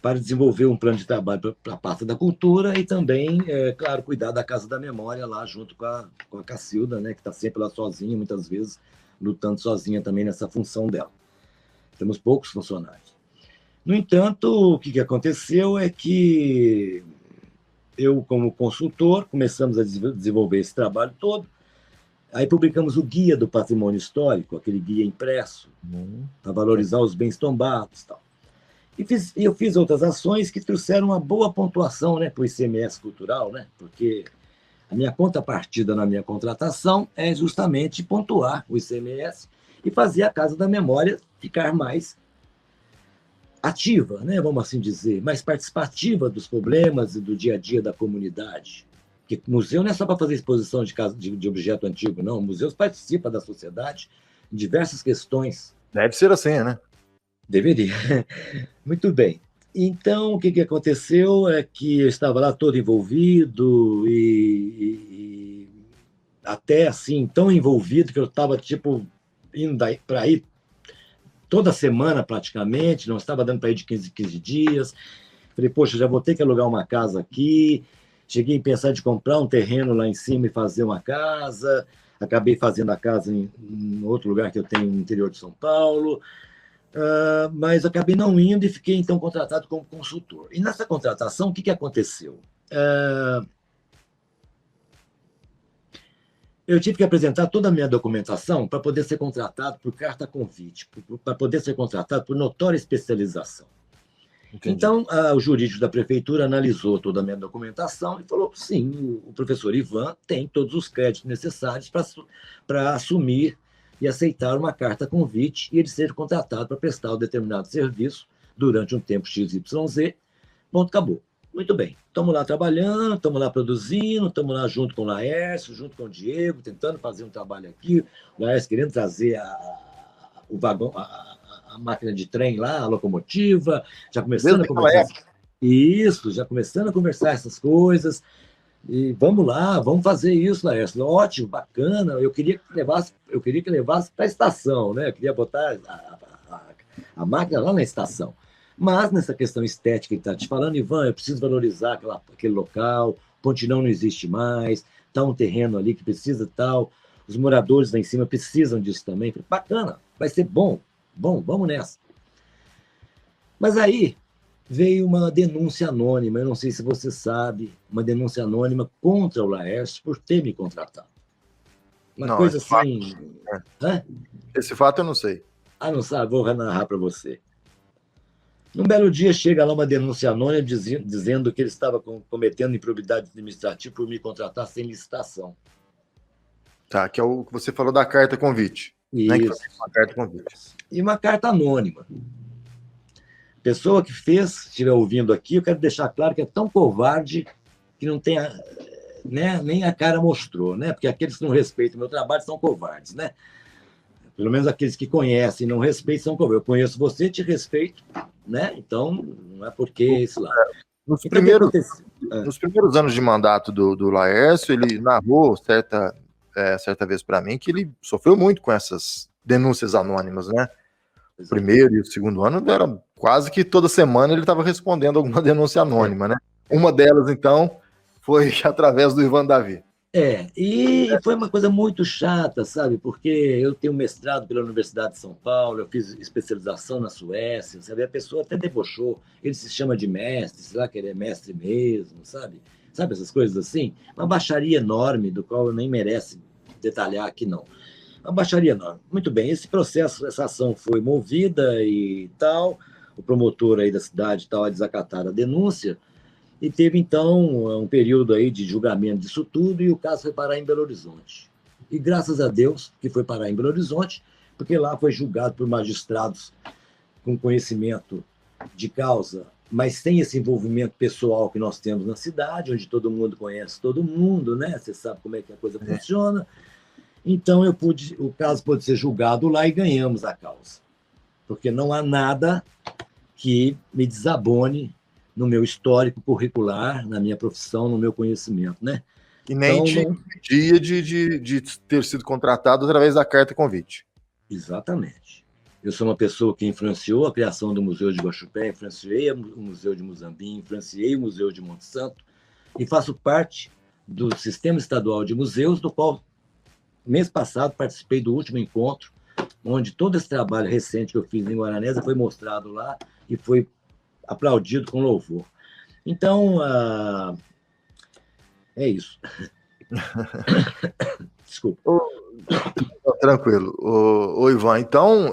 para desenvolver um plano de trabalho para a pasta da cultura e também, claro, cuidar da Casa da Memória lá junto com a Cacilda, né, que está sempre lá sozinha, muitas vezes lutando sozinha também nessa função dela. Temos poucos funcionários. No entanto, o que aconteceu é que eu, como consultor, começamos a desenvolver esse trabalho todo. Aí publicamos o Guia do Patrimônio Histórico, aquele guia impresso, para valorizar os bens tombados e tal. E eu fiz outras ações que trouxeram uma boa pontuação, né, para o ICMS cultural, né, porque a minha contrapartida na minha contratação é justamente pontuar o ICMS e fazer a Casa da Memória ficar mais ativa, né, vamos assim dizer, mais participativa dos problemas e do dia a dia da comunidade. Porque museu não é só para fazer exposição de objeto antigo, não. Museus participam da sociedade em diversas questões. Deve ser assim, né? Deveria. Muito bem. Então, o que aconteceu é que eu estava lá todo envolvido e até assim, tão envolvido que eu estava tipo indo para ir toda semana praticamente, não estava dando para ir de 15 em 15 dias. Falei, poxa, já vou ter que alugar uma casa aqui. Cheguei a pensar de comprar um terreno lá em cima e fazer uma casa. Acabei fazendo a casa em outro lugar que eu tenho no interior de São Paulo. Mas acabei não indo e fiquei, então, contratado como consultor. E nessa contratação, o que aconteceu? Eu tive que apresentar toda a minha documentação para poder ser contratado por carta convite, para poder ser contratado por notória especialização. Entendi. Então, o jurídico da prefeitura analisou toda a minha documentação e falou, sim, o professor Ivan tem todos os créditos necessários para assumir e aceitar uma carta convite e ele ser contratado para prestar um determinado serviço durante um tempo XYZ. Ponto, acabou. Muito bem. Estamos lá trabalhando, estamos lá produzindo, estamos lá junto com o Laércio, junto com o Diego, tentando fazer um trabalho aqui. O Laércio querendo trazer o vagão, a máquina de trem lá, a locomotiva, já começando a conversar. Isso, já começando a conversar essas coisas. E vamos lá, vamos fazer isso, Laércio. Ótimo, bacana. Eu queria que levasse para a estação, né? Eu queria botar a máquina lá na estação. Mas nessa questão estética que está te falando, Ivan, eu preciso valorizar aquele local, Pontilhão não existe mais, está um terreno ali que precisa tal, os moradores lá em cima precisam disso também. Bacana, vai ser bom, vamos nessa. Mas aí veio uma denúncia anônima, eu não sei se você sabe, uma denúncia anônima contra o Laércio por ter me contratado. Uma coisa assim... Esse fato eu não sei. Não sabe? Vou narrar para você. Num belo dia, chega lá uma denúncia anônima dizendo que ele estava cometendo improbidade administrativa por me contratar sem licitação. Tá, que é o que você falou da carta convite. Isso. Né, que uma carta convite. E uma carta anônima. Pessoa que fez, se estiver ouvindo aqui, eu quero deixar claro que é tão covarde que não tem nem a cara mostrou, né? Porque aqueles que não respeitam o meu trabalho são covardes, né? Pelo menos aqueles que conhecem e não respeitam são covardes. Eu conheço você, te respeito, né? Então, não é porque esse lá. Nos primeiros anos de mandato do Laércio, ele narrou certa vez para mim que ele sofreu muito com essas denúncias anônimas, né? O primeiro e o segundo ano era quase que toda semana ele estava respondendo alguma denúncia anônima, né? Uma delas, então, foi através do Ivan Davi. E foi uma coisa muito chata, sabe? Porque eu tenho mestrado pela Universidade de São Paulo, eu fiz especialização na Suécia, sabe? A pessoa até debochou, ele se chama de mestre, sei lá que ele é mestre mesmo, sabe? Sabe essas coisas assim? Uma baixaria enorme, do qual eu nem merece detalhar aqui, não. Uma baixaria enorme. Muito bem, esse processo, essa ação foi movida e tal, o promotor aí da cidade tal, a desacatar a denúncia, e teve, então, um período aí de julgamento disso tudo, e o caso foi parar em Belo Horizonte. E graças a Deus que foi parar em Belo Horizonte, porque lá foi julgado por magistrados com conhecimento de causa, mas sem esse envolvimento pessoal que nós temos na cidade, onde todo mundo conhece todo mundo, né? Você sabe como é que a coisa funciona. Então, o caso pôde ser julgado lá e ganhamos a causa. Porque não há nada que me desabone no meu histórico curricular, na minha profissão, no meu conhecimento, né? E nem então, dia de ter sido contratado através da carta convite. Exatamente. Eu sou uma pessoa que influenciou a criação do Museu de Guaxupé, influenciei o Museu de Muzambinho, influenciei o Museu de Monte Santo e faço parte do Sistema Estadual de Museus, do qual, mês passado, participei do último encontro, onde todo esse trabalho recente que eu fiz em Guaranésia foi mostrado lá e foi aplaudido com louvor. Então, É isso. Desculpa. Tranquilo. Ô, Ivan, então,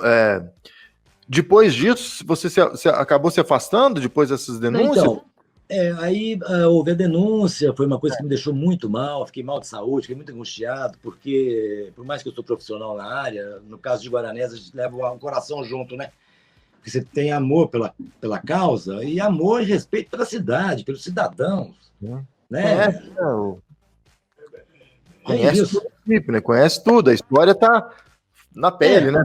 depois disso, você acabou se afastando depois dessas denúncias? Então, aí houve a denúncia, foi uma coisa que me deixou muito mal, fiquei mal de saúde, fiquei muito angustiado, porque, por mais que eu sou profissional na área, no caso de Guaranés, a gente leva um coração junto, né? Porque você tem amor pela causa e amor e respeito pela cidade, pelos cidadãos, né? Conhece tudo, né? Conhece tudo, a história está na pele, né?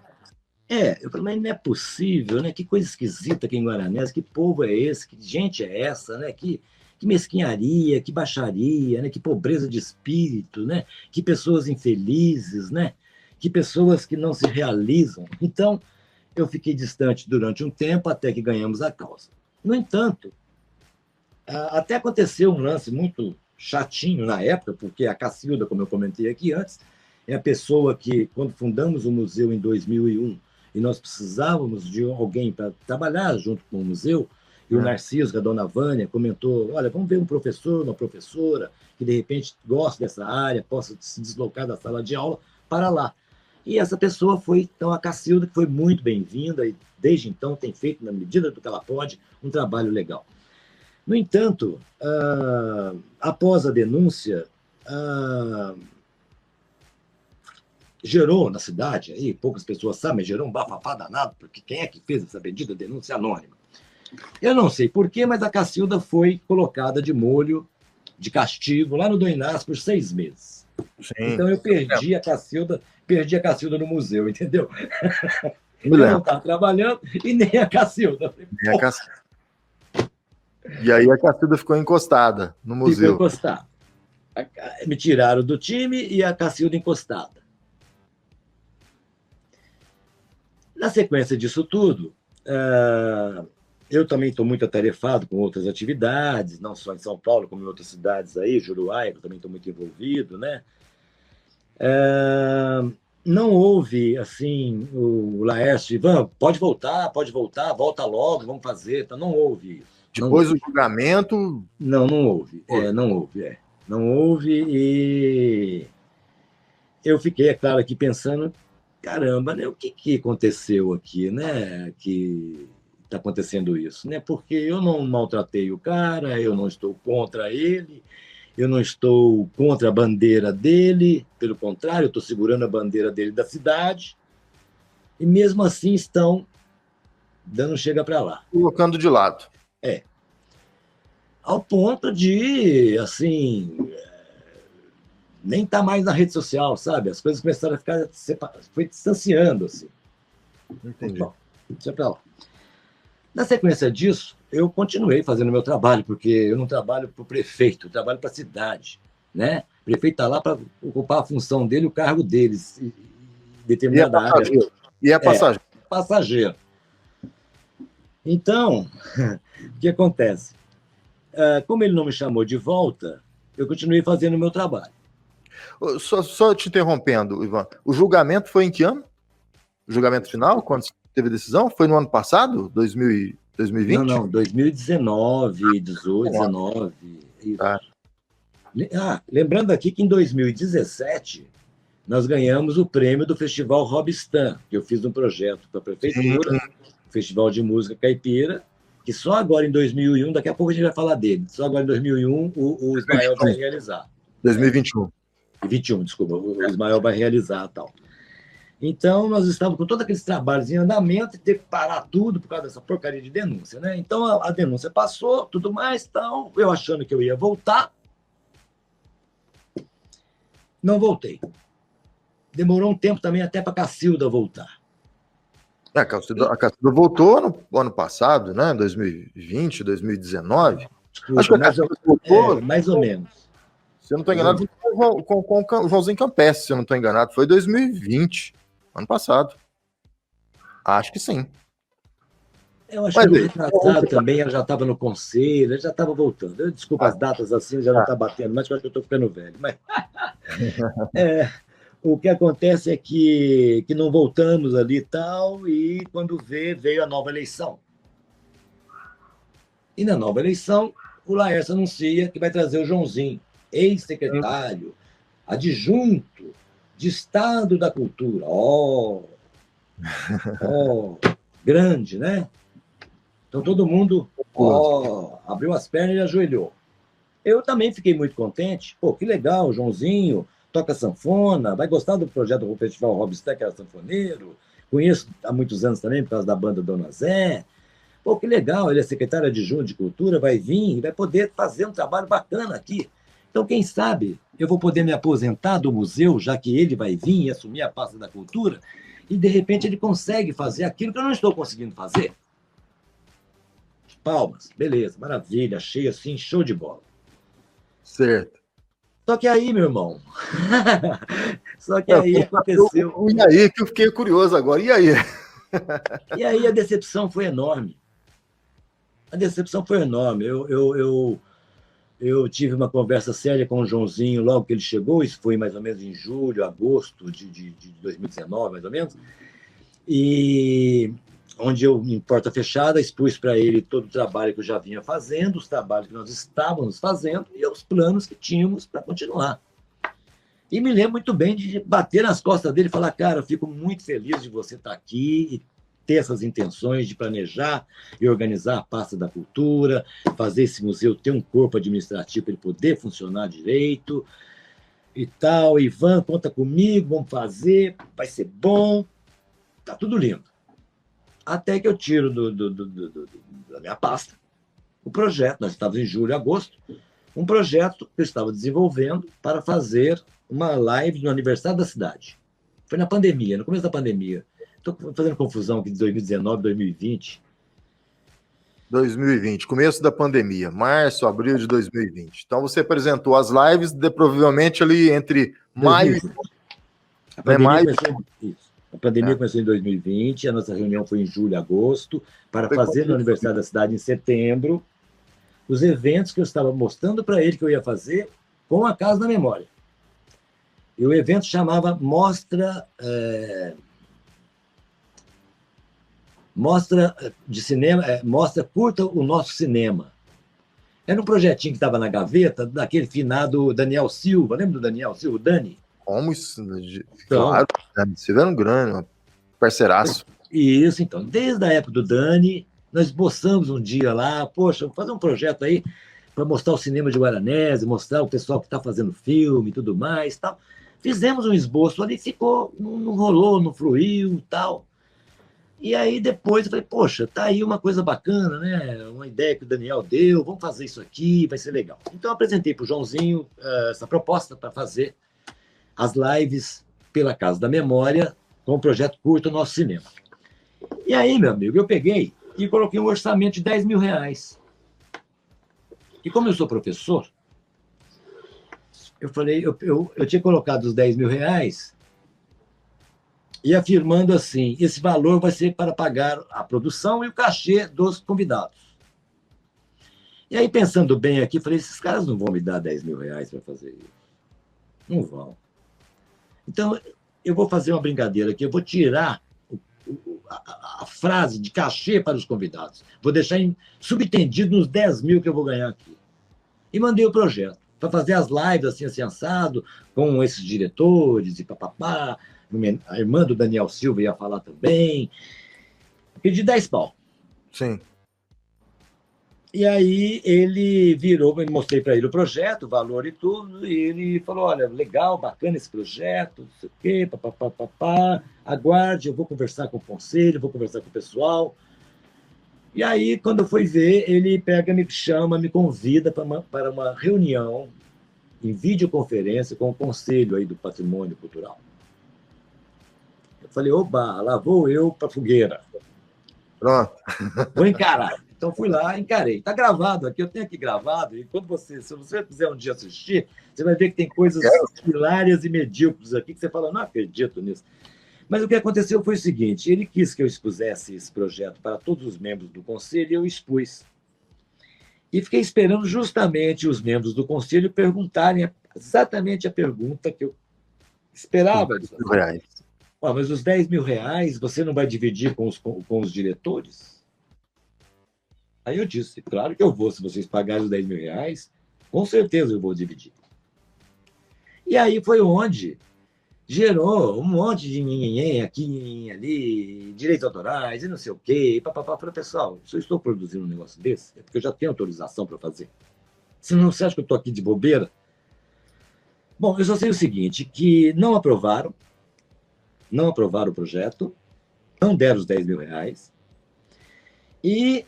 Eu falei, mas não é possível, né? Que coisa esquisita aqui em Guaranés, que povo é esse, que gente é essa, né? Que mesquinharia, que baixaria, né? Que pobreza de espírito, né? Que pessoas infelizes, né? Que pessoas que não se realizam. Então, eu fiquei distante durante um tempo até que ganhamos a causa. No entanto, até aconteceu um lance muito chatinho na época, porque a Cacilda, como eu comentei aqui antes, é a pessoa que, quando fundamos o museu em 2001, e nós precisávamos de alguém para trabalhar junto com o museu, e o Narciso, a dona Vânia, comentou, olha, vamos ver um professor, uma professora, que de repente gosta dessa área, possa se deslocar da sala de aula para lá. E essa pessoa foi, então, a Cacilda, que foi muito bem-vinda, e desde então tem feito, na medida do que ela pode, um trabalho legal. No entanto, após a denúncia, gerou na cidade, aí poucas pessoas sabem, mas gerou um bafafá danado, porque quem é que fez essa bendita denúncia anônima? Eu não sei porquê, mas a Cacilda foi colocada de molho, de castigo, lá no Dom Inácio por 6 meses. Sim. Então eu perdi a Cacilda no museu, entendeu? Eu não estava trabalhando e nem a Cacilda. Nem a Cacilda. E aí a Cacilda ficou encostada no museu. Ficou encostada. Me tiraram do time e a Cacilda encostada. Na sequência disso tudo, eu também estou muito atarefado com outras atividades, não só em São Paulo, como em outras cidades aí, Juruá, eu também estou muito envolvido, né? Não houve, assim, o Laércio, Ivan, pode voltar, volta logo, vamos fazer, então não houve isso. Depois do julgamento... Não houve, não houve. Não houve e eu fiquei, é claro, aqui pensando, caramba, né, o que aconteceu aqui, né, que está acontecendo isso, né, porque eu não maltratei o cara, eu não estou contra ele, eu não estou contra a bandeira dele, pelo contrário, eu estou segurando a bandeira dele da cidade, e mesmo assim estão dando chega para lá. Colocando de lado. Ao ponto de, assim, nem tá mais na rede social, sabe? As coisas começaram a ficar, foi distanciando, assim. Entendi. Bom, deixa pra lá. Na sequência disso, eu continuei fazendo meu trabalho, porque eu não trabalho para o prefeito, eu trabalho para a cidade, né? O prefeito está lá para ocupar a função dele, o cargo deles, em determinada área. E é passageiro. Passageiro. Então, o que acontece? Como ele não me chamou de volta, eu continuei fazendo o meu trabalho. Só te interrompendo, Ivan, o julgamento foi em que ano? O julgamento final, quando teve a decisão? Foi no ano passado, 2020? Não, 2019, 18, 19. Isso. Lembrando aqui que em 2017 nós ganhamos o prêmio do Festival Robistan, que eu fiz um projeto para a Prefeitura, Festival de Música Caipira, que só agora em 2001, daqui a pouco a gente vai falar dele, só agora em 2001 o Ismael vai realizar. 2021. 21, desculpa, o Ismael vai realizar tal. Então, nós estávamos com todos aqueles trabalhos em andamento e ter que parar tudo por causa dessa porcaria de denúncia, né? Então, a denúncia passou, tudo mais, então, eu achando que eu ia voltar, não voltei. Demorou um tempo também até para a Cacilda voltar. A Cacilda voltou no ano passado, né? 2020, 2019. Desculpa, acho que a Cacilda voltou. Mais ou menos. Se eu não estou enganado, com o Joãozinho Campestre, se eu não estou enganado. Foi 2020, ano passado. Acho que sim. Eu acho que no retrasado também ela já estava no conselho, ela já estava voltando. Desculpa as datas assim, já não está batendo, mas eu acho que eu estou ficando velho. Mas... O que acontece é que não voltamos ali e tal, e quando veio a nova eleição. E na nova eleição, o Laércio anuncia que vai trazer o Joãozinho ex-secretário, adjunto de Estado da Cultura. Oh, grande, né? Então todo mundo abriu as pernas e ajoelhou. Eu também fiquei muito contente. Pô, que legal, Joãozinho toca sanfona, vai gostar do projeto do Festival Robster, que era sanfoneiro. Conheço há muitos anos também, por causa da banda Dona Zé. Pô, que legal, ele é secretário adjunto de Cultura, vai vir e vai poder fazer um trabalho bacana aqui. Então, quem sabe, eu vou poder me aposentar do museu, já que ele vai vir e assumir a pasta da cultura, e, de repente, ele consegue fazer aquilo que eu não estou conseguindo fazer. Palmas, beleza, maravilha, achei assim, show de bola. Certo. Só que aí, meu irmão, só que aí aconteceu... E aí que eu fiquei curioso agora, e aí? E aí a decepção foi enorme. A decepção foi enorme. Eu tive uma conversa séria com o Joãozinho logo que ele chegou, isso foi mais ou menos em julho, agosto de 2019, mais ou menos, e onde eu, em porta fechada, expus para ele todo o trabalho que eu já vinha fazendo, os trabalhos que nós estávamos fazendo e os planos que tínhamos para continuar. E me lembro muito bem de bater nas costas dele e falar, cara, eu fico muito feliz de você estar aqui e ter essas intenções de planejar e organizar a pasta da cultura, fazer esse museu ter um corpo administrativo para ele poder funcionar direito e tal. Ivan, conta comigo, vamos fazer, vai ser bom, tá tudo lindo. Até que eu tiro da minha pasta o projeto, nós estávamos em julho, agosto, um projeto que eu estava desenvolvendo para fazer uma live no aniversário da cidade. Foi na pandemia, no começo da pandemia. Estou fazendo confusão aqui de 2019, 2020. 2020, começo da pandemia, março, abril de 2020. Então você apresentou as lives, provavelmente ali entre maio e... A pandemia, a pandemia começou em 2020, a nossa reunião foi em julho, agosto, para fazer no aniversário da cidade em setembro, os eventos que eu estava mostrando para ele que eu ia fazer com a Casa da Memória. E o evento chamava Mostra de Cinema, Mostra Curta o Nosso Cinema. Era um projetinho que estava na gaveta daquele finado Daniel Silva. Lembra do Daniel Silva, o Dani? Como isso? Claro, você vê um grande parceiraço. Isso, então. Desde a época do Dani, nós esboçamos um dia lá, poxa, vamos fazer um projeto aí para mostrar o cinema de Guaranese, mostrar o pessoal que está fazendo filme e tudo mais. Tal. Fizemos um esboço ali, ficou, não rolou, não fluiu tal. E aí depois eu falei, poxa, tá aí uma coisa bacana, né? Uma ideia que o Daniel deu, vamos fazer isso aqui, vai ser legal. Então eu apresentei para o Joãozinho essa proposta para fazer as lives pela Casa da Memória com o projeto Curta o Nosso Cinema. E aí, meu amigo, eu peguei e coloquei um orçamento de R$10 mil. E como eu sou professor, eu falei, eu tinha colocado os R$10 mil e afirmando assim, esse valor vai ser para pagar a produção e o cachê dos convidados. E aí, pensando bem aqui, falei, esses caras não vão me dar R$10 mil para fazer isso. Não vão. Então, eu vou fazer uma brincadeira aqui, eu vou tirar a frase de cachê para os convidados. Vou deixar subtendido nos 10 mil que eu vou ganhar aqui. E mandei o projeto para fazer as lives assim assado, com esses diretores e papapá. A irmã do Daniel Silva ia falar também. Pedi 10 pau. Sim. E aí ele virou, mostrei para ele o projeto, o valor e tudo, e ele falou, olha, legal, bacana esse projeto, não sei o quê, papapá, aguarde, eu vou conversar com o conselho, vou conversar com o pessoal. E aí, quando eu fui ver, ele pega, me chama, me convida para uma reunião em videoconferência com o conselho aí do Patrimônio Cultural. Eu falei, oba, lá vou eu para a fogueira. Pronto. Vou encarar. Então, fui lá, encarei. Está gravado aqui, eu tenho aqui gravado, e se você quiser um dia assistir, você vai ver que tem coisas hilárias e medíocres aqui, que você fala, não acredito nisso. Mas o que aconteceu foi o seguinte, ele quis que eu expusesse esse projeto para todos os membros do conselho, e eu expus. E fiquei esperando justamente os membros do conselho perguntarem exatamente a pergunta que eu esperava. R$10 mil. Mas os R$10 mil você não vai dividir com os diretores? Aí eu disse, claro que eu vou, se vocês pagarem os R$10 mil, com certeza eu vou dividir. E aí foi onde gerou um monte de nhenhenhen aqui, nhenhenhen ali, direitos autorais e não sei o quê. E papapá. Falei, pessoal, se eu estou produzindo um negócio desse, é porque eu já tenho autorização para fazer. Senão você acha que eu estou aqui de bobeira? Bom, eu só sei o seguinte, que não aprovaram o projeto, não deram os 10 mil reais, e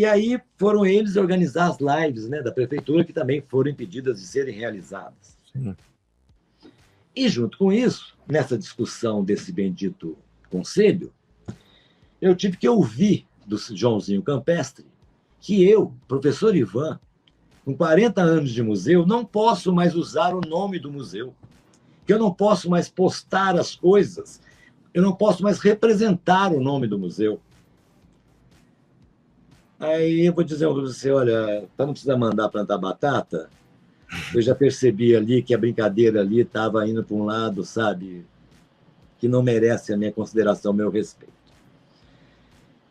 aí foram eles organizar as lives, né, da prefeitura, que também foram impedidas de serem realizadas. Sim. E, junto com isso, nessa discussão desse bendito conselho, eu tive que ouvir do Joãozinho Campestre que eu, professor Ivan, com 40 anos de museu, não posso mais usar o nome do museu, que eu não posso mais postar as coisas, eu não posso mais representar o nome do museu. Aí eu vou dizer para você, olha, para não precisar mandar plantar batata, eu já percebi ali que a brincadeira ali estava indo para um lado, sabe, que não merece a minha consideração, o meu respeito.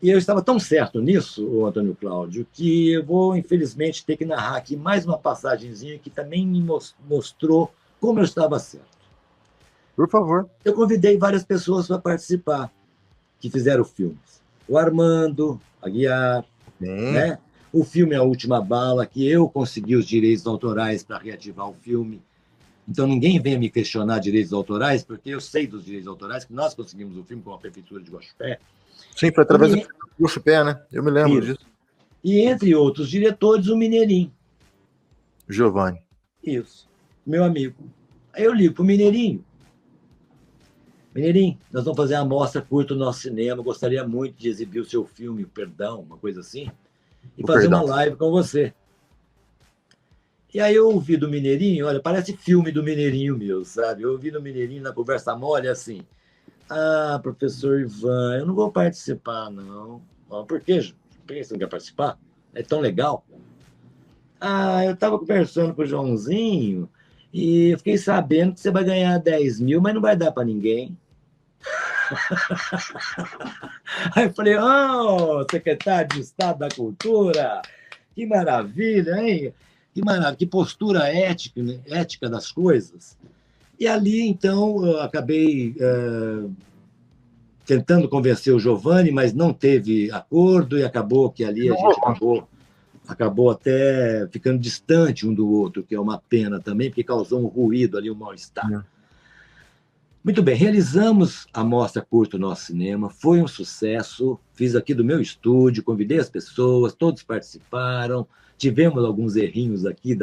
E eu estava tão certo nisso, Antônio Cláudio, que eu vou, infelizmente, ter que narrar aqui mais uma passagenzinha que também me mostrou como eu estava certo. Por favor. Eu convidei várias pessoas para participar, que fizeram filmes. O Armando Aguiar, né? O filme A Última Bala, que eu consegui os direitos autorais para reativar o filme. Então, ninguém venha me questionar direitos autorais, porque eu sei dos direitos autorais, que nós conseguimos o filme com a Prefeitura de Guaxupé. Sim, foi através do Guaxupé, né? Eu me lembro disso. E, entre outros diretores, o Mineirinho. Giovanni. Isso, meu amigo. Aí eu ligo para o Mineirinho. Mineirinho, nós vamos fazer uma mostra curta no nosso cinema, gostaria muito de exibir o seu filme, o Perdão, uma coisa assim, e fazer uma live com você. E aí eu ouvi do Mineirinho, olha, parece filme do Mineirinho meu, sabe? Eu ouvi do Mineirinho na conversa mole assim, professor Ivan, eu não vou participar, não. Por quê? Por que você não quer participar? É tão legal. Eu estava conversando com o Joãozinho e eu fiquei sabendo que você vai ganhar 10 mil, mas não vai dar para ninguém. Aí eu falei, secretário de Estado da Cultura, que maravilha, hein? Que maravilha, que postura ética, né? Ética das coisas. E ali, então, eu acabei tentando convencer o Giovanni, mas não teve acordo, e acabou que ali a gente acabou até ficando distante um do outro, que é uma pena também, porque causou um ruído ali, um mal-estar. Muito bem, realizamos a mostra curta no nosso cinema, foi um sucesso, fiz aqui do meu estúdio, convidei as pessoas, todos participaram, tivemos alguns errinhos aqui,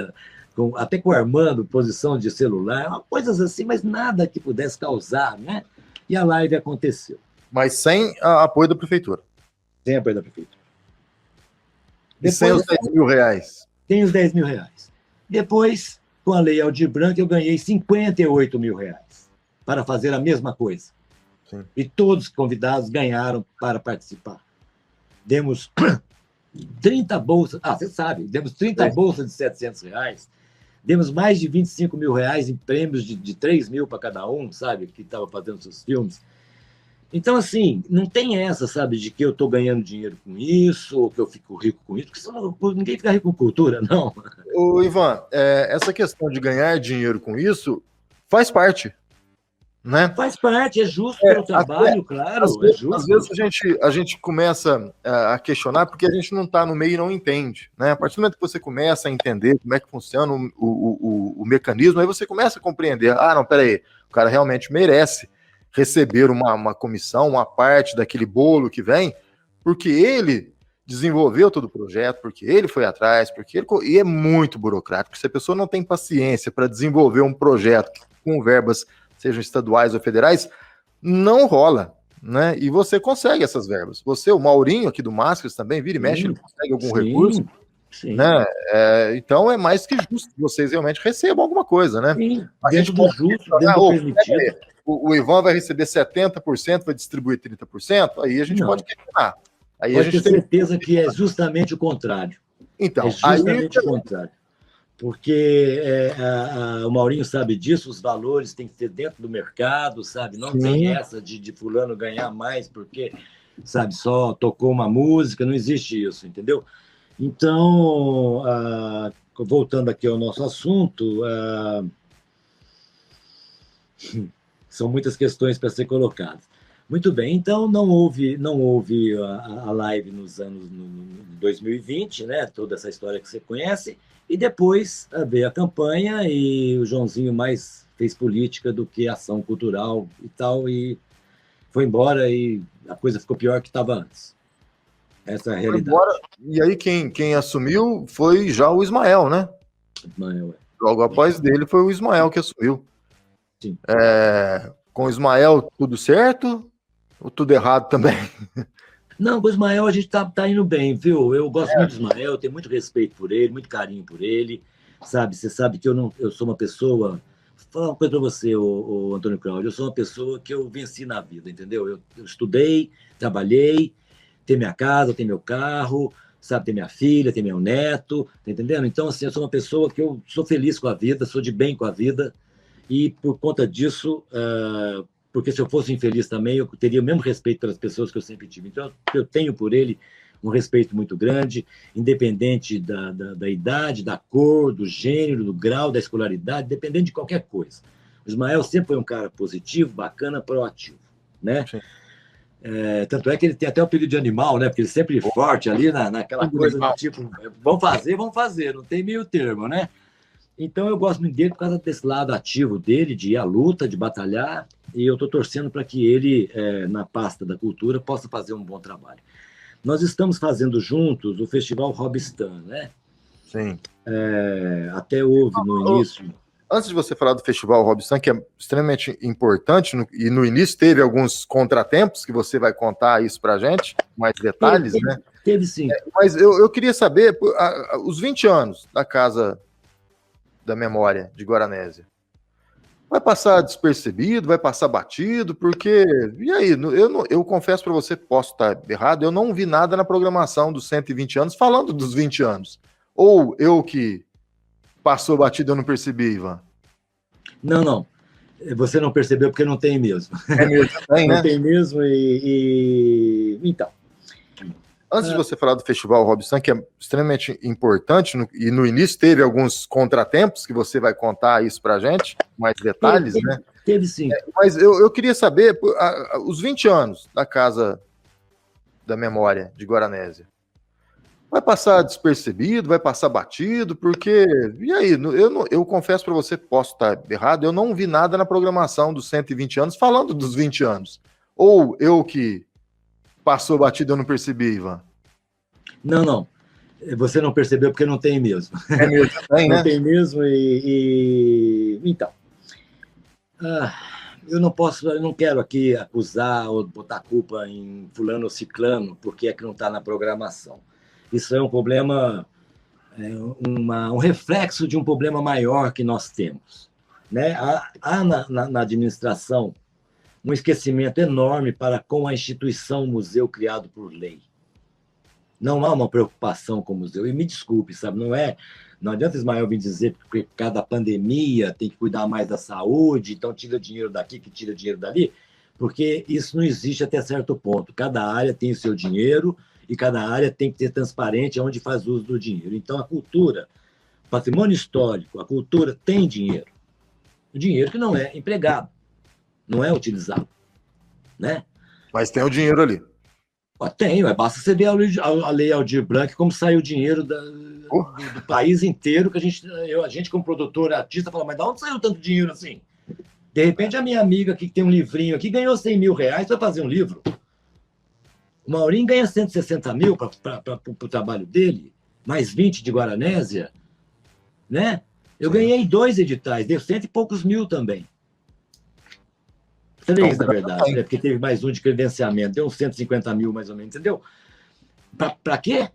até com o Armando, posição de celular, coisas assim, mas nada que pudesse causar, né? E a live aconteceu. Mas sem apoio da prefeitura. Sem apoio da prefeitura. Depois, sem os 10 mil reais. Tem os 10 mil reais. Depois, com a Lei Aldir Blanc, eu ganhei 58 mil reais para fazer a mesma coisa. Sim. E todos os convidados ganharam para participar. Demos 30 bolsas, você sabe, demos 30 bolsas de 700 reais, demos mais de 25 mil reais em prêmios de 3 mil para cada um, sabe, que estava fazendo seus filmes. Então, assim, não tem essa, sabe, de que eu estou ganhando dinheiro com isso, ou que eu fico rico com isso, porque ninguém fica rico com cultura, não. Ô, Ivan, essa questão de ganhar dinheiro com isso faz parte. Né? Faz parte, é justo pelo trabalho, claro. Às vezes a gente começa a questionar porque a gente não está no meio e não entende. Né? A partir do momento que você começa a entender como é que funciona o mecanismo, aí você começa a compreender. Não, peraí, o cara realmente merece receber uma comissão, uma parte daquele bolo que vem, porque ele desenvolveu todo o projeto, porque ele foi atrás, e é muito burocrático. Se a pessoa não tem paciência para desenvolver um projeto com verbas, sejam estaduais ou federais, não rola, né? E você consegue essas verbas. Você, o Maurinho aqui do Máscaras também, vira e mexe, ele consegue algum recurso, né? Então é mais que justo que vocês realmente recebam alguma coisa, né? Sim, dentro do justo, dentro do permitido. O Ivan vai receber 70%, vai distribuir 30%, aí a gente pode questionar. Aí pode ter certeza que é justamente o contrário. Então, é justamente o contrário. Porque o Maurinho sabe disso, os valores têm que ser dentro do mercado, sabe? Não tem essa de fulano ganhar mais porque, sabe, só tocou uma música, não existe isso, entendeu? Então, voltando aqui ao nosso assunto, São muitas questões para ser colocadas. Muito bem, então não houve a live nos anos 2020, né? Toda essa história que você conhece, e depois veio a campanha e o Joãozinho mais fez política do que ação cultural e tal, e foi embora e a coisa ficou pior que estava antes. Essa é a realidade. Embora, e aí quem assumiu foi já o Ismael, né? Ismael, Logo após dele foi o Ismael que assumiu. Sim. Com o Ismael tudo certo ou tudo errado também? Não, com o Ismael a gente tá indo bem, viu? Eu gosto muito do Ismael, tenho muito respeito por ele, muito carinho por ele, sabe? Você sabe que eu sou uma pessoa... Vou falar uma coisa para você, o Antônio Cláudio, eu sou uma pessoa que eu venci na vida, entendeu? Eu estudei, trabalhei, tenho minha casa, tenho meu carro, sabe? Tenho minha filha, tenho meu neto, tá entendendo? Então, assim, eu sou uma pessoa que eu sou feliz com a vida, sou de bem com a vida, e por conta disso... porque se eu fosse infeliz também, eu teria o mesmo respeito pelas pessoas que eu sempre tive. Então, eu tenho por ele um respeito muito grande, independente da idade, da cor, do gênero, do grau, da escolaridade, dependendo de qualquer coisa. O Ismael sempre foi um cara positivo, bacana, proativo, né? Tanto é que ele tem até o apelido de animal, né? Porque ele sempre forte ali naquela coisa do tipo, vamos fazer, não tem meio termo, né? Então, eu gosto muito dele por causa desse lado ativo dele, de ir à luta, de batalhar, e eu estou torcendo para que ele, na pasta da cultura, possa fazer um bom trabalho. Nós estamos fazendo juntos o Festival Robistan, né? Sim. Até houve no início... Antes de você falar do Festival Robistan, que é extremamente importante, e no início teve alguns contratempos, que você vai contar isso para a gente, mais detalhes, né? Teve sim. Mas eu queria saber, os 20 anos da Casa da Memória de Guaranésia, vai passar despercebido, vai passar batido, porque... E aí, eu confesso para você, posso estar errado, eu não vi nada na programação dos 120 anos falando dos 20 anos. Ou eu que passou batido eu não percebi, Ivan? Não. Você não percebeu porque não tem mesmo. É mesmo, tem, né? Não tem mesmo Então... Antes de você falar do Festival Robistan, que é extremamente importante, e no início teve alguns contratempos, que você vai contar isso para a gente, mais detalhes, né? Teve sim. Mas eu queria saber, os 20 anos da Casa da Memória de Guaranésia, vai passar despercebido, vai passar batido, porque... E aí, eu confesso para você, posso estar errado, eu não vi nada na programação dos 120 anos falando dos 20 anos. Ou eu que passou batido eu não percebi, Ivan? Não. Você não percebeu porque não tem mesmo. É mesmo, tem, né? Não tem mesmo Então, eu não quero aqui acusar ou botar culpa em fulano ou ciclano porque é que não está na programação. Isso é um problema, um reflexo de um problema maior que nós temos, né? Há na administração um esquecimento enorme para com a instituição museu criado por lei. Não há uma preocupação com o museu. E me desculpe, sabe? Não adianta Ismael vir dizer que por causa da pandemia tem que cuidar mais da saúde, então tira dinheiro daqui, que tira dinheiro dali, porque isso não existe até certo ponto. Cada área tem o seu dinheiro e cada área tem que ser transparente onde faz uso do dinheiro. Então, a cultura, o patrimônio histórico, a cultura tem dinheiro. O dinheiro que não é empregado. Não é utilizado, né? Mas tem o dinheiro ali. Tem, basta você ver a Lei Aldir Blanc, como saiu o dinheiro do país inteiro, que a gente como produtor, artista, fala, mas de onde saiu tanto dinheiro assim? De repente, a minha amiga aqui, que tem um livrinho aqui, ganhou 100 mil reais para fazer um livro. O Maurinho ganha 160 mil para o trabalho dele, mais 20 de Guaranésia, né? Eu ganhei 2 editais, deu 100 e poucos mil também. 3, na verdade, né? Porque teve mais um de credenciamento, deu uns 150 mil mais ou menos, entendeu? Para quê?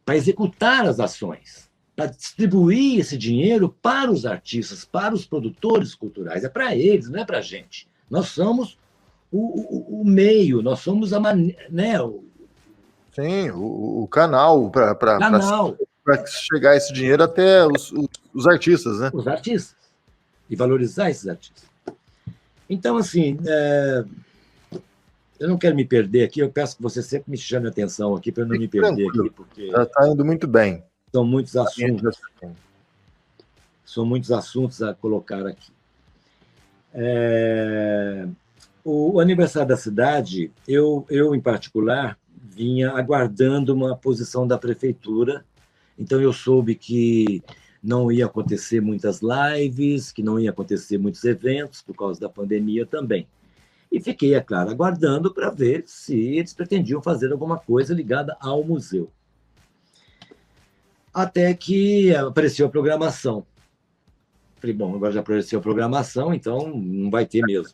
Para executar as ações, para distribuir esse dinheiro para os artistas, para os produtores culturais. É para eles, não é para a gente. Nós somos o meio, nós somos né? Sim, o canal para chegar esse dinheiro até os artistas, né? Os artistas. E valorizar esses artistas. Então, assim, eu não quero me perder aqui, eu peço que você sempre me chame a atenção aqui para eu não me perder aqui, porque... Está indo muito bem. São muitos assuntos. São muitos assuntos a colocar aqui. O aniversário da cidade, eu, em particular, vinha aguardando uma posição da prefeitura, então eu soube que não ia acontecer muitas lives, que não ia acontecer muitos eventos por causa da pandemia também. E fiquei, é claro, aguardando para ver se eles pretendiam fazer alguma coisa ligada ao museu. Até que apareceu a programação. Falei, bom, agora já apareceu a programação, então não vai ter mesmo.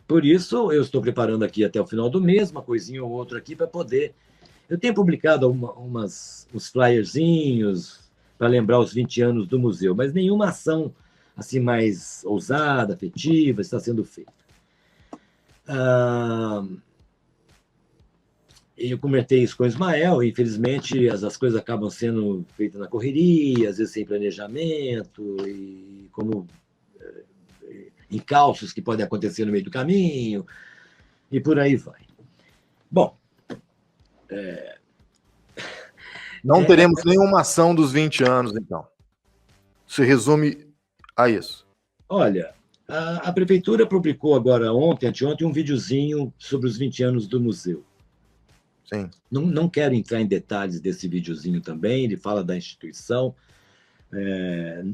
Por isso, eu estou preparando aqui até o final do mês, uma coisinha ou outra aqui para poder... Eu tenho publicado uns flyerzinhos para lembrar os 20 anos do museu, mas nenhuma ação assim mais ousada, afetiva, está sendo feita. Eu comentei isso com o Ismael, e infelizmente as coisas acabam sendo feitas na correria, às vezes sem planejamento, e como encalços que podem acontecer no meio do caminho, e por aí vai. Bom, Não teremos nenhuma ação dos 20 anos, então. Se resume a isso. Olha, a prefeitura publicou agora anteontem, um videozinho sobre os 20 anos do museu. Sim. Não quero entrar em detalhes desse videozinho também, ele fala da instituição,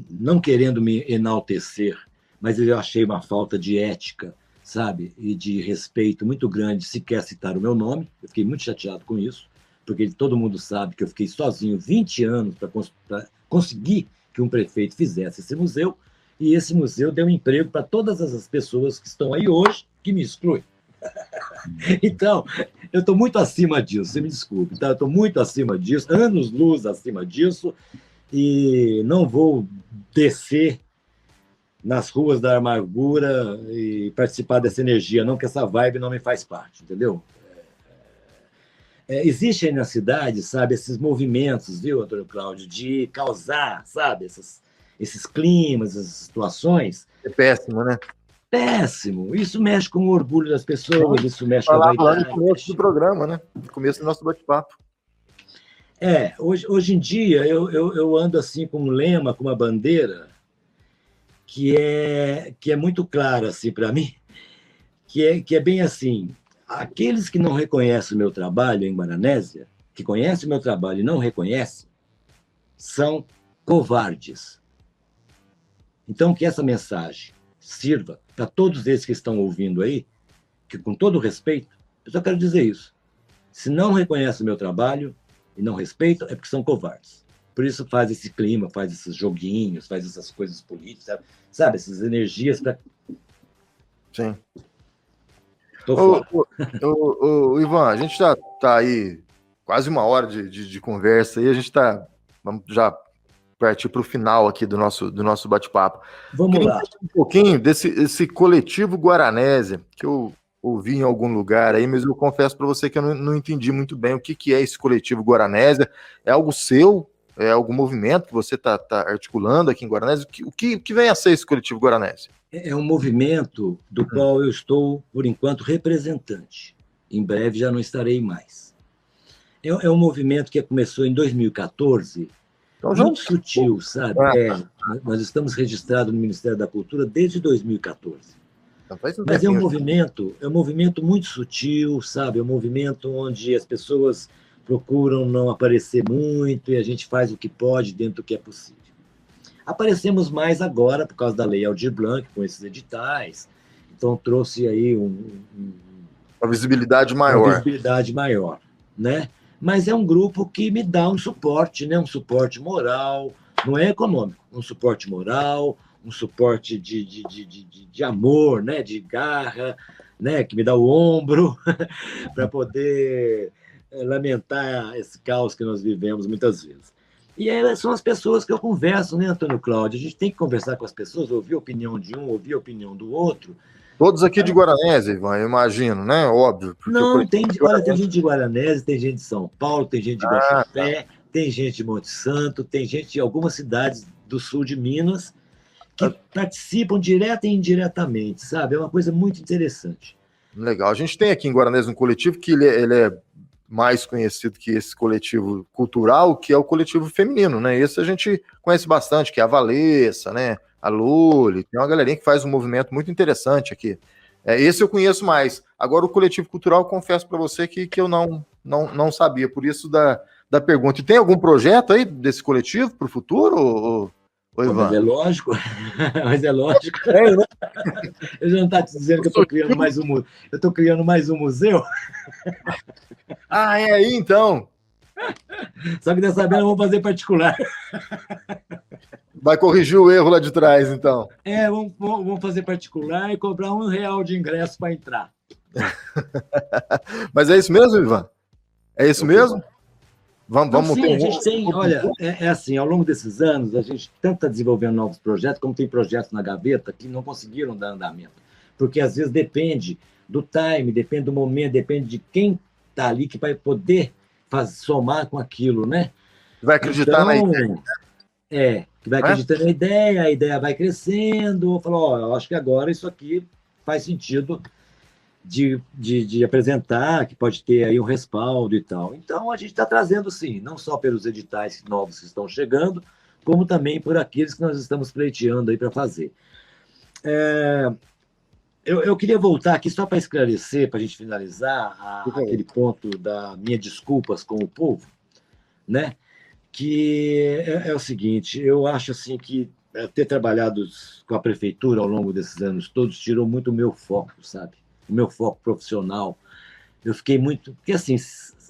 não querendo me enaltecer, mas eu achei uma falta de ética, sabe, e de respeito muito grande sequer citar o meu nome. Eu fiquei muito chateado com isso, porque todo mundo sabe que eu fiquei sozinho 20 anos para conseguir que um prefeito fizesse esse museu, e esse museu deu emprego para todas as pessoas que estão aí hoje, que me excluem. Então, eu estou muito acima disso, você me desculpe, tá? Eu estou muito acima disso, anos-luz acima disso, e não vou descer nas ruas da amargura e participar dessa energia, não, que essa vibe não me faz parte, entendeu? Existem na cidade, sabe, esses movimentos, viu, Antônio Cláudio, de causar, sabe, esses climas, essas situações. É péssimo, né? Péssimo. Isso mexe com o orgulho das pessoas, isso mexe com a Falar vaidade. no começo do programa, né? No começo do nosso bate-papo. Hoje em dia, eu ando assim com um lema, com uma bandeira, que é muito clara assim, para mim, que é bem assim: aqueles que não reconhecem o meu trabalho em Guaranésia, que conhecem o meu trabalho e não reconhecem, são covardes. Então, que essa mensagem sirva para todos esses que estão ouvindo aí, que, com todo respeito, eu só quero dizer isso: se não reconhecem o meu trabalho e não respeitam, é porque são covardes. Por isso faz esse clima, faz esses joguinhos, faz essas coisas políticas, sabe? Essas energias para... Sim. Ivan, a gente tá aí quase uma hora de conversa, e a gente vamos já partir para o final aqui do nosso bate-papo. Vamos lá. Um pouquinho desse coletivo Guaranésia, que eu ouvi em algum lugar aí, mas eu confesso para você que eu não entendi muito bem o que é esse coletivo Guaranésia. É algo seu? É algum movimento que você tá articulando aqui em Guaranésia? O que vem a ser esse coletivo Guaranésia? É um movimento do qual eu estou, por enquanto, representante. Em breve já não estarei mais. É um movimento que começou em 2014, então, muito sutil, sabe? Nós estamos registrados no Ministério da Cultura desde 2014. Mas é um movimento muito sutil, sabe? É um movimento onde as pessoas procuram não aparecer muito e a gente faz o que pode dentro do que é possível. Aparecemos mais agora por causa da Lei Aldir Blanc, com esses editais, então trouxe aí uma visibilidade maior. Uma visibilidade maior, né? Mas é um grupo que me dá um suporte, né? Um suporte moral, não é econômico, um suporte moral, um suporte de amor, né? De garra, né? Que me dá o ombro para poder lamentar esse caos que nós vivemos muitas vezes. E elas são as pessoas que eu converso, né, Antônio Cláudio? A gente tem que conversar com as pessoas, ouvir a opinião de um, ouvir a opinião do outro. Todos aqui de Guaranésia, Ivan, eu imagino, né? Óbvio. Não, tem gente de Guaranésia, tem gente de São Paulo, tem gente de Guaxupé, tem gente de Monte Santo, tem gente de algumas cidades do sul de Minas que participam direta e indiretamente, sabe? É uma coisa muito interessante. Legal. A gente tem aqui em Guaranésia um coletivo que ele é mais conhecido que esse coletivo cultural, que é o coletivo feminino, né? Esse a gente conhece bastante, que é a Valessa, né? a Luli, tem uma galerinha que faz um movimento muito interessante aqui. Esse eu conheço mais. Agora, o coletivo cultural, confesso para você que eu não sabia, por isso da pergunta. E tem algum projeto aí desse coletivo para o futuro, Ivan? Mas é lógico, mas é lógico. Né? Eu já não está te dizendo que eu estou criando mais um museu. Eu estou criando mais um museu. Ah, é aí então. Só que dessa vez eu vou fazer particular. Vai corrigir o erro lá de trás, então. Vamos fazer particular e cobrar R$1 de ingresso para entrar. Mas é isso mesmo, Ivan? É isso mesmo? Vamos sim, ter a gente tem, olha, assim, ao longo desses anos, a gente tanto está desenvolvendo novos projetos, como tem projetos na gaveta que não conseguiram dar andamento. Porque, às vezes, depende do time, depende do momento, depende de quem está ali que vai poder somar com aquilo, né? Vai acreditar na ideia. Que vai acreditando na ideia, a ideia vai crescendo, falou, eu acho que agora isso aqui faz sentido de apresentar, que pode ter aí um respaldo e tal. Então, a gente está trazendo, sim, não só pelos editais novos que estão chegando, como também por aqueles que nós estamos pleiteando aí para fazer. Eu queria voltar aqui só para esclarecer, para a gente finalizar, aquele ponto da minha desculpas com o povo, né? Que é o seguinte, eu acho assim que ter trabalhado com a prefeitura ao longo desses anos todos tirou muito o meu foco, sabe? O meu foco profissional. Eu fiquei muito... Porque, assim,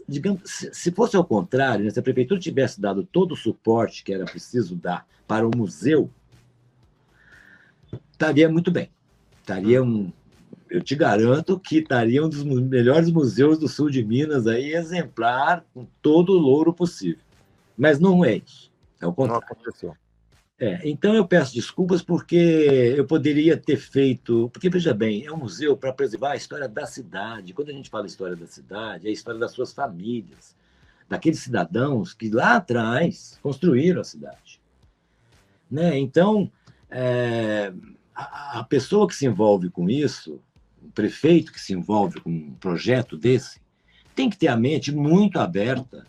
digamos, se fosse ao contrário, né, se a prefeitura tivesse dado todo o suporte que era preciso dar para o museu, estaria muito bem. Eu te garanto que estaria um dos melhores museus do sul de Minas, aí, exemplar, com todo o louro possível. Mas não é isso. É o contrário. Não aconteceu. Então, eu peço desculpas porque eu poderia ter feito... Porque, veja bem, é um museu para preservar a história da cidade. Quando a gente fala história da cidade, é a história das suas famílias, daqueles cidadãos que lá atrás construíram a cidade. Né? Então, a pessoa que se envolve com isso, o prefeito que se envolve com um projeto desse, tem que ter a mente muito aberta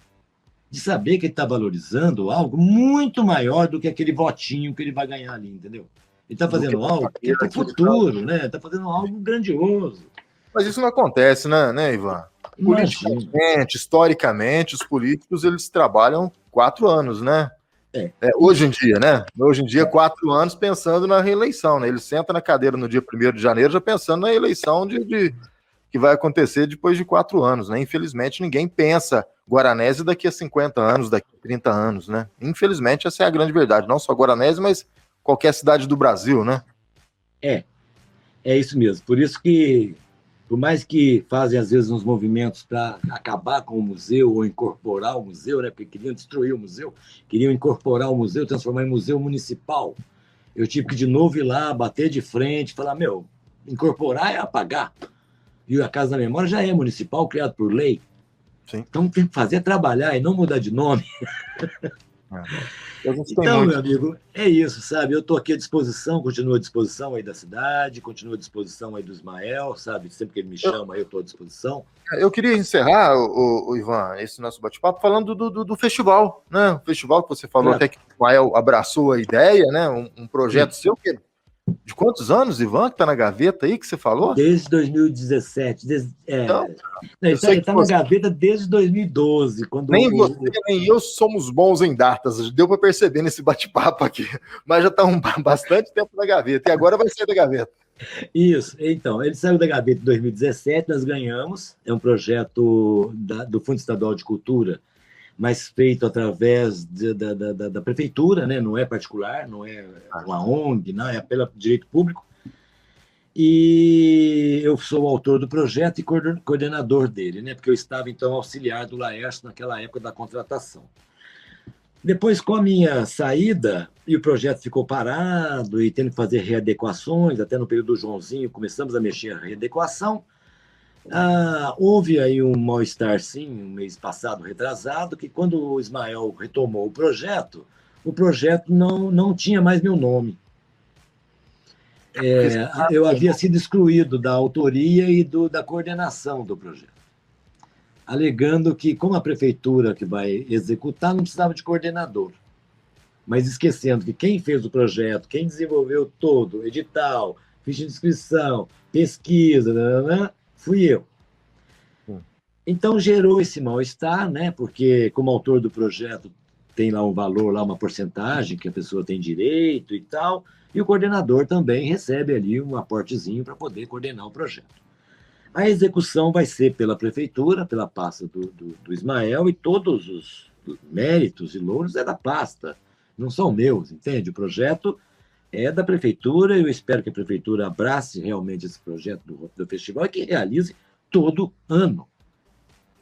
de saber que ele está valorizando algo muito maior do que aquele votinho que ele vai ganhar ali, entendeu? Ele está fazendo algo que é para o futuro, né? Está fazendo algo grandioso. Mas isso não acontece, né, Ivan? Politicamente, historicamente, os políticos eles trabalham 4 anos, né? Hoje em dia, né? Hoje em dia, 4 anos pensando na reeleição, né? Ele senta na cadeira no dia 1º de janeiro já pensando na eleição que vai acontecer depois de 4 anos, né? Infelizmente, ninguém pensa Guaranese daqui a 50 anos, daqui a 30 anos, né? Infelizmente, essa é a grande verdade. Não só Guaranese, mas qualquer cidade do Brasil, né? É isso mesmo. Por isso que, por mais que fazem, às vezes, uns movimentos para acabar com o museu ou incorporar o museu, né? Porque queriam destruir o museu, queriam incorporar o museu, transformar em museu municipal. Eu tive que, de novo, ir lá, bater de frente, falar, incorporar é apagar. E a Casa da Memória já é municipal, criado por lei. Sim. Então, tem que fazer trabalhar e não mudar de nome. Então, meu amigo, é isso, sabe? Eu estou aqui à disposição, continuo à disposição aí da cidade, continuo à disposição aí do Ismael, sabe? Sempre que ele me chama, eu estou à disposição. Eu queria encerrar, o Ivan, esse nosso bate-papo, falando do festival, né? O festival que você falou, até que o Ismael abraçou a ideia, né? Um projeto seu que... De quantos anos, Ivan, que está na gaveta aí, que você falou? Desde 2017. Ele está na gaveta desde 2012. Quando nem você, nem eu somos bons em datas. Deu para perceber nesse bate-papo aqui. Mas já está bastante tempo na gaveta. E agora vai sair da gaveta. Isso. Então, ele saiu da gaveta em 2017, nós ganhamos. É um projeto do Fundo Estadual de Cultura, mas feito através da prefeitura, né? Não é particular, não é uma ONG, não é pelo direito público. E eu sou o autor do projeto e coordenador dele, né? Porque eu estava, então, auxiliar do Laércio naquela época da contratação. Depois, com a minha saída, e o projeto ficou parado, e tendo que fazer readequações, até no período do Joãozinho, começamos a mexer a readequação. Houve aí um mal-estar, sim, um mês passado, retrasado, que quando o Ismael retomou o projeto não tinha mais meu nome. Eu havia sido excluído da autoria e da coordenação do projeto, alegando que, como a prefeitura que vai executar, não precisava de coordenador. mas esquecendo que quem fez o projeto, quem desenvolveu todo, edital, ficha de inscrição, pesquisa, fui eu. Então gerou esse mal-estar, né? Porque como autor do projeto tem lá um valor, lá uma porcentagem que a pessoa tem direito e tal, e o coordenador também recebe ali um aportezinho para poder coordenar o projeto. A execução vai ser pela prefeitura, pela pasta do Ismael, e todos os méritos e louros é da pasta, não são meus, entende? O projeto é da prefeitura, e eu espero que a prefeitura abrace realmente esse projeto do festival e que realize todo ano,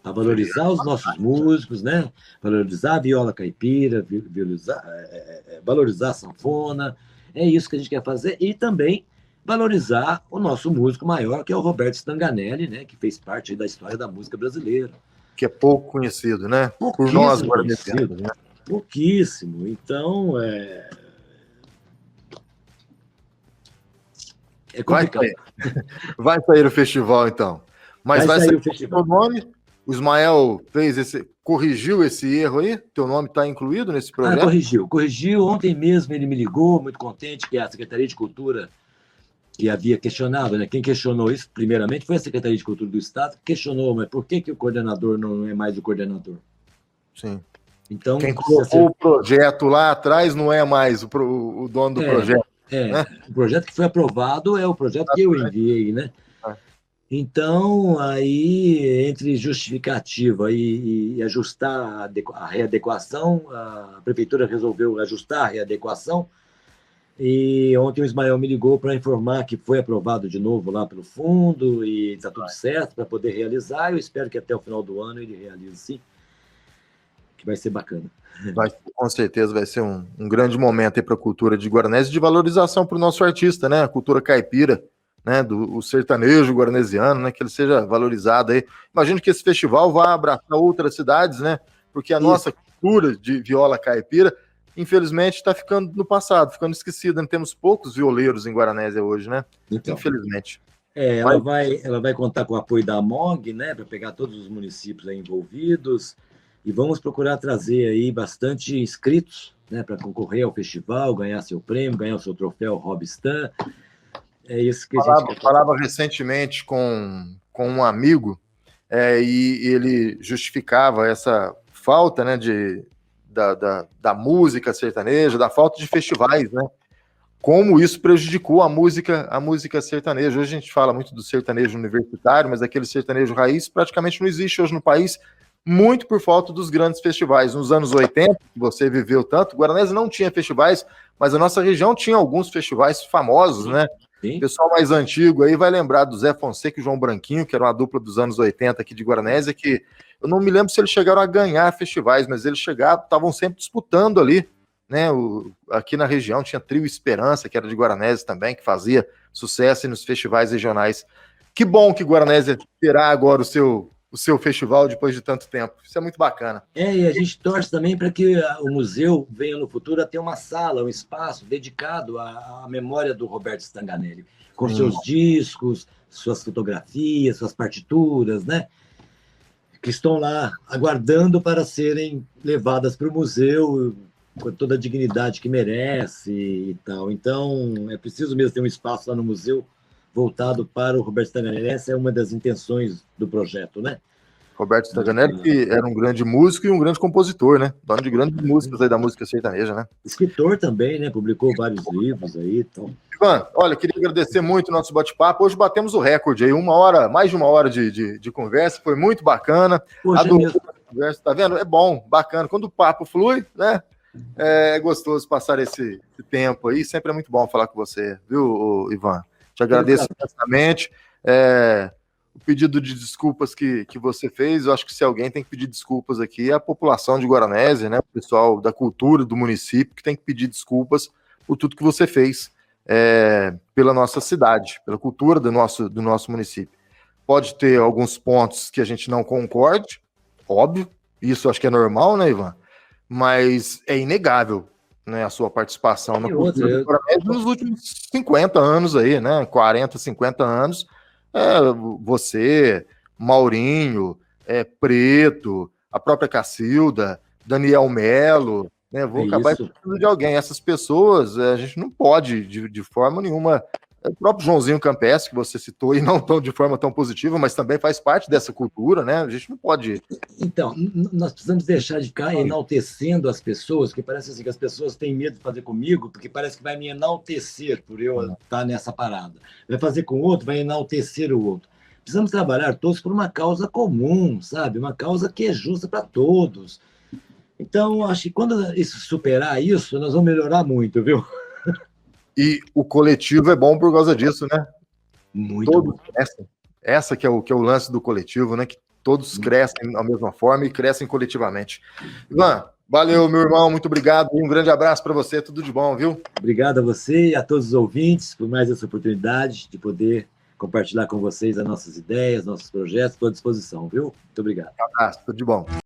para valorizar os nossos músicos, né? Valorizar a viola caipira, valorizar a sanfona, é isso que a gente quer fazer, e também valorizar o nosso músico maior, que é o Roberto Stanganelli, né? Que fez parte da história da música brasileira. Que é pouco conhecido, né? Por nós, conhecido, né? Pouquíssimo. Então, é complicado. Vai sair o festival, então. Mas vai sair o festival. O nome? O Ismael corrigiu esse erro aí? Teu nome está incluído nesse projeto? Corrigiu. Ontem mesmo ele me ligou, muito contente, que a Secretaria de Cultura, que havia questionado, né? Quem questionou isso, primeiramente, foi a Secretaria de Cultura do Estado, que questionou, mas por que o coordenador não é mais o coordenador? Sim. Então, quem colocou o projeto lá atrás não é mais o dono do projeto. Né? O projeto que foi aprovado é o projeto que eu enviei, né? Então, aí, entre justificativa e ajustar a readequação, a prefeitura resolveu ajustar a readequação, e ontem o Ismael me ligou para informar que foi aprovado de novo lá pelo fundo e está tudo certo para poder realizar. Eu espero que até o final do ano ele realize, sim, que vai ser bacana. Com certeza vai ser um grande momento para a cultura de Guaranés, de valorização para o nosso artista, né? A cultura caipira, né? O sertanejo guaranesiano, né? Que ele seja valorizado aí. Imagino que esse festival vá abraçar outras cidades, né? Porque a nossa cultura de viola caipira, infelizmente, está ficando no passado, ficando esquecida. Temos poucos violeiros em Guaranésia hoje, né? Então, infelizmente. Ela vai contar com o apoio da MOG, né? Para pegar todos os municípios aí envolvidos. E vamos procurar trazer aí bastante inscritos, né, para concorrer ao festival, ganhar seu prêmio, ganhar o seu troféu Rob Stan. É isso que a gente falava recentemente com um amigo, e ele justificava essa falta, né, da música sertaneja, da falta de festivais, né? Como isso prejudicou a música sertaneja. Hoje a gente fala muito do sertanejo universitário, mas aquele sertanejo raiz praticamente não existe hoje no país, muito por falta dos grandes festivais. Nos anos 80, que você viveu tanto, Guaranésia não tinha festivais, mas a nossa região tinha alguns festivais famosos, né? Sim. O pessoal mais antigo aí vai lembrar do Zé Fonseca e João Branquinho, que era uma dupla dos anos 80 aqui de Guaranésia, que eu não me lembro se eles chegaram a ganhar festivais, mas eles estavam sempre disputando ali, né? Aqui na região tinha Trio Esperança, que era de Guaranésia também, que fazia sucesso nos festivais regionais. Que bom que Guaranésia terá agora o seu festival depois de tanto tempo. Isso é muito bacana. E a gente torce também para que o museu venha no futuro a ter uma sala, um espaço dedicado à memória do Roberto Stanganelli, com seus discos, suas fotografias, suas partituras, né? Que estão lá aguardando para serem levadas para o museu com toda a dignidade que merece e tal. Então, é preciso mesmo ter um espaço lá no museu voltado para o Roberto Stanganelli. Essa é uma das intenções do projeto, né? Roberto Stanganelli, que era um grande músico e um grande compositor, né? Dono de grandes músicas aí da música sertaneja, né? Escritor também, né? Publicou vários livros aí. Então. Ivan, olha, queria agradecer muito o nosso bate-papo. Hoje batemos o recorde aí, mais de uma hora de conversa, foi muito bacana. Adorei a conversa, tá vendo? É bom, bacana. Quando o papo flui, né? É gostoso passar esse tempo aí, sempre é muito bom falar com você, viu, Ivan? Te agradeço imensamente. O pedido de desculpas que você fez, eu acho que se alguém tem que pedir desculpas aqui é a população de Guaranésia, né? O pessoal da cultura do município que tem que pedir desculpas por tudo que você fez pela nossa cidade, pela cultura do nosso município. Pode ter alguns pontos que a gente não concorde, óbvio, isso acho que é normal, né, Ivan? Mas é inegável, né, a sua participação na cultura do Guaranésia nos últimos 50 anos aí, né? 40, 50 anos. Você, Maurinho, Preto, a própria Cacilda, Daniel Melo, né? Vou É acabar isso. esquecendo de alguém. Essas pessoas, a gente não pode, de forma nenhuma. O próprio Joãozinho Campestre, que você citou, e não tão de forma tão positiva, mas também faz parte dessa cultura, né? A gente não pode. Então, nós precisamos deixar de ficar enaltecendo as pessoas, porque parece assim que as pessoas têm medo de fazer comigo, porque parece que vai me enaltecer por eu estar nessa parada. Vai fazer com o outro, vai enaltecer o outro. Precisamos trabalhar todos por uma causa comum, sabe? Uma causa que é justa para todos. Então, acho que quando isso superar isso, nós vamos melhorar muito, viu? E o coletivo é bom por causa disso, né? Muito Todos bom. crescem. Essa que é o lance do coletivo, né? Que todos crescem da mesma forma e crescem coletivamente. Ivan, valeu, meu irmão, muito obrigado. Um grande abraço para você, tudo de bom, viu? Obrigado a você e a todos os ouvintes por mais essa oportunidade de poder compartilhar com vocês as nossas ideias, nossos projetos. Estou à disposição, viu? Muito obrigado. Um abraço, tudo de bom.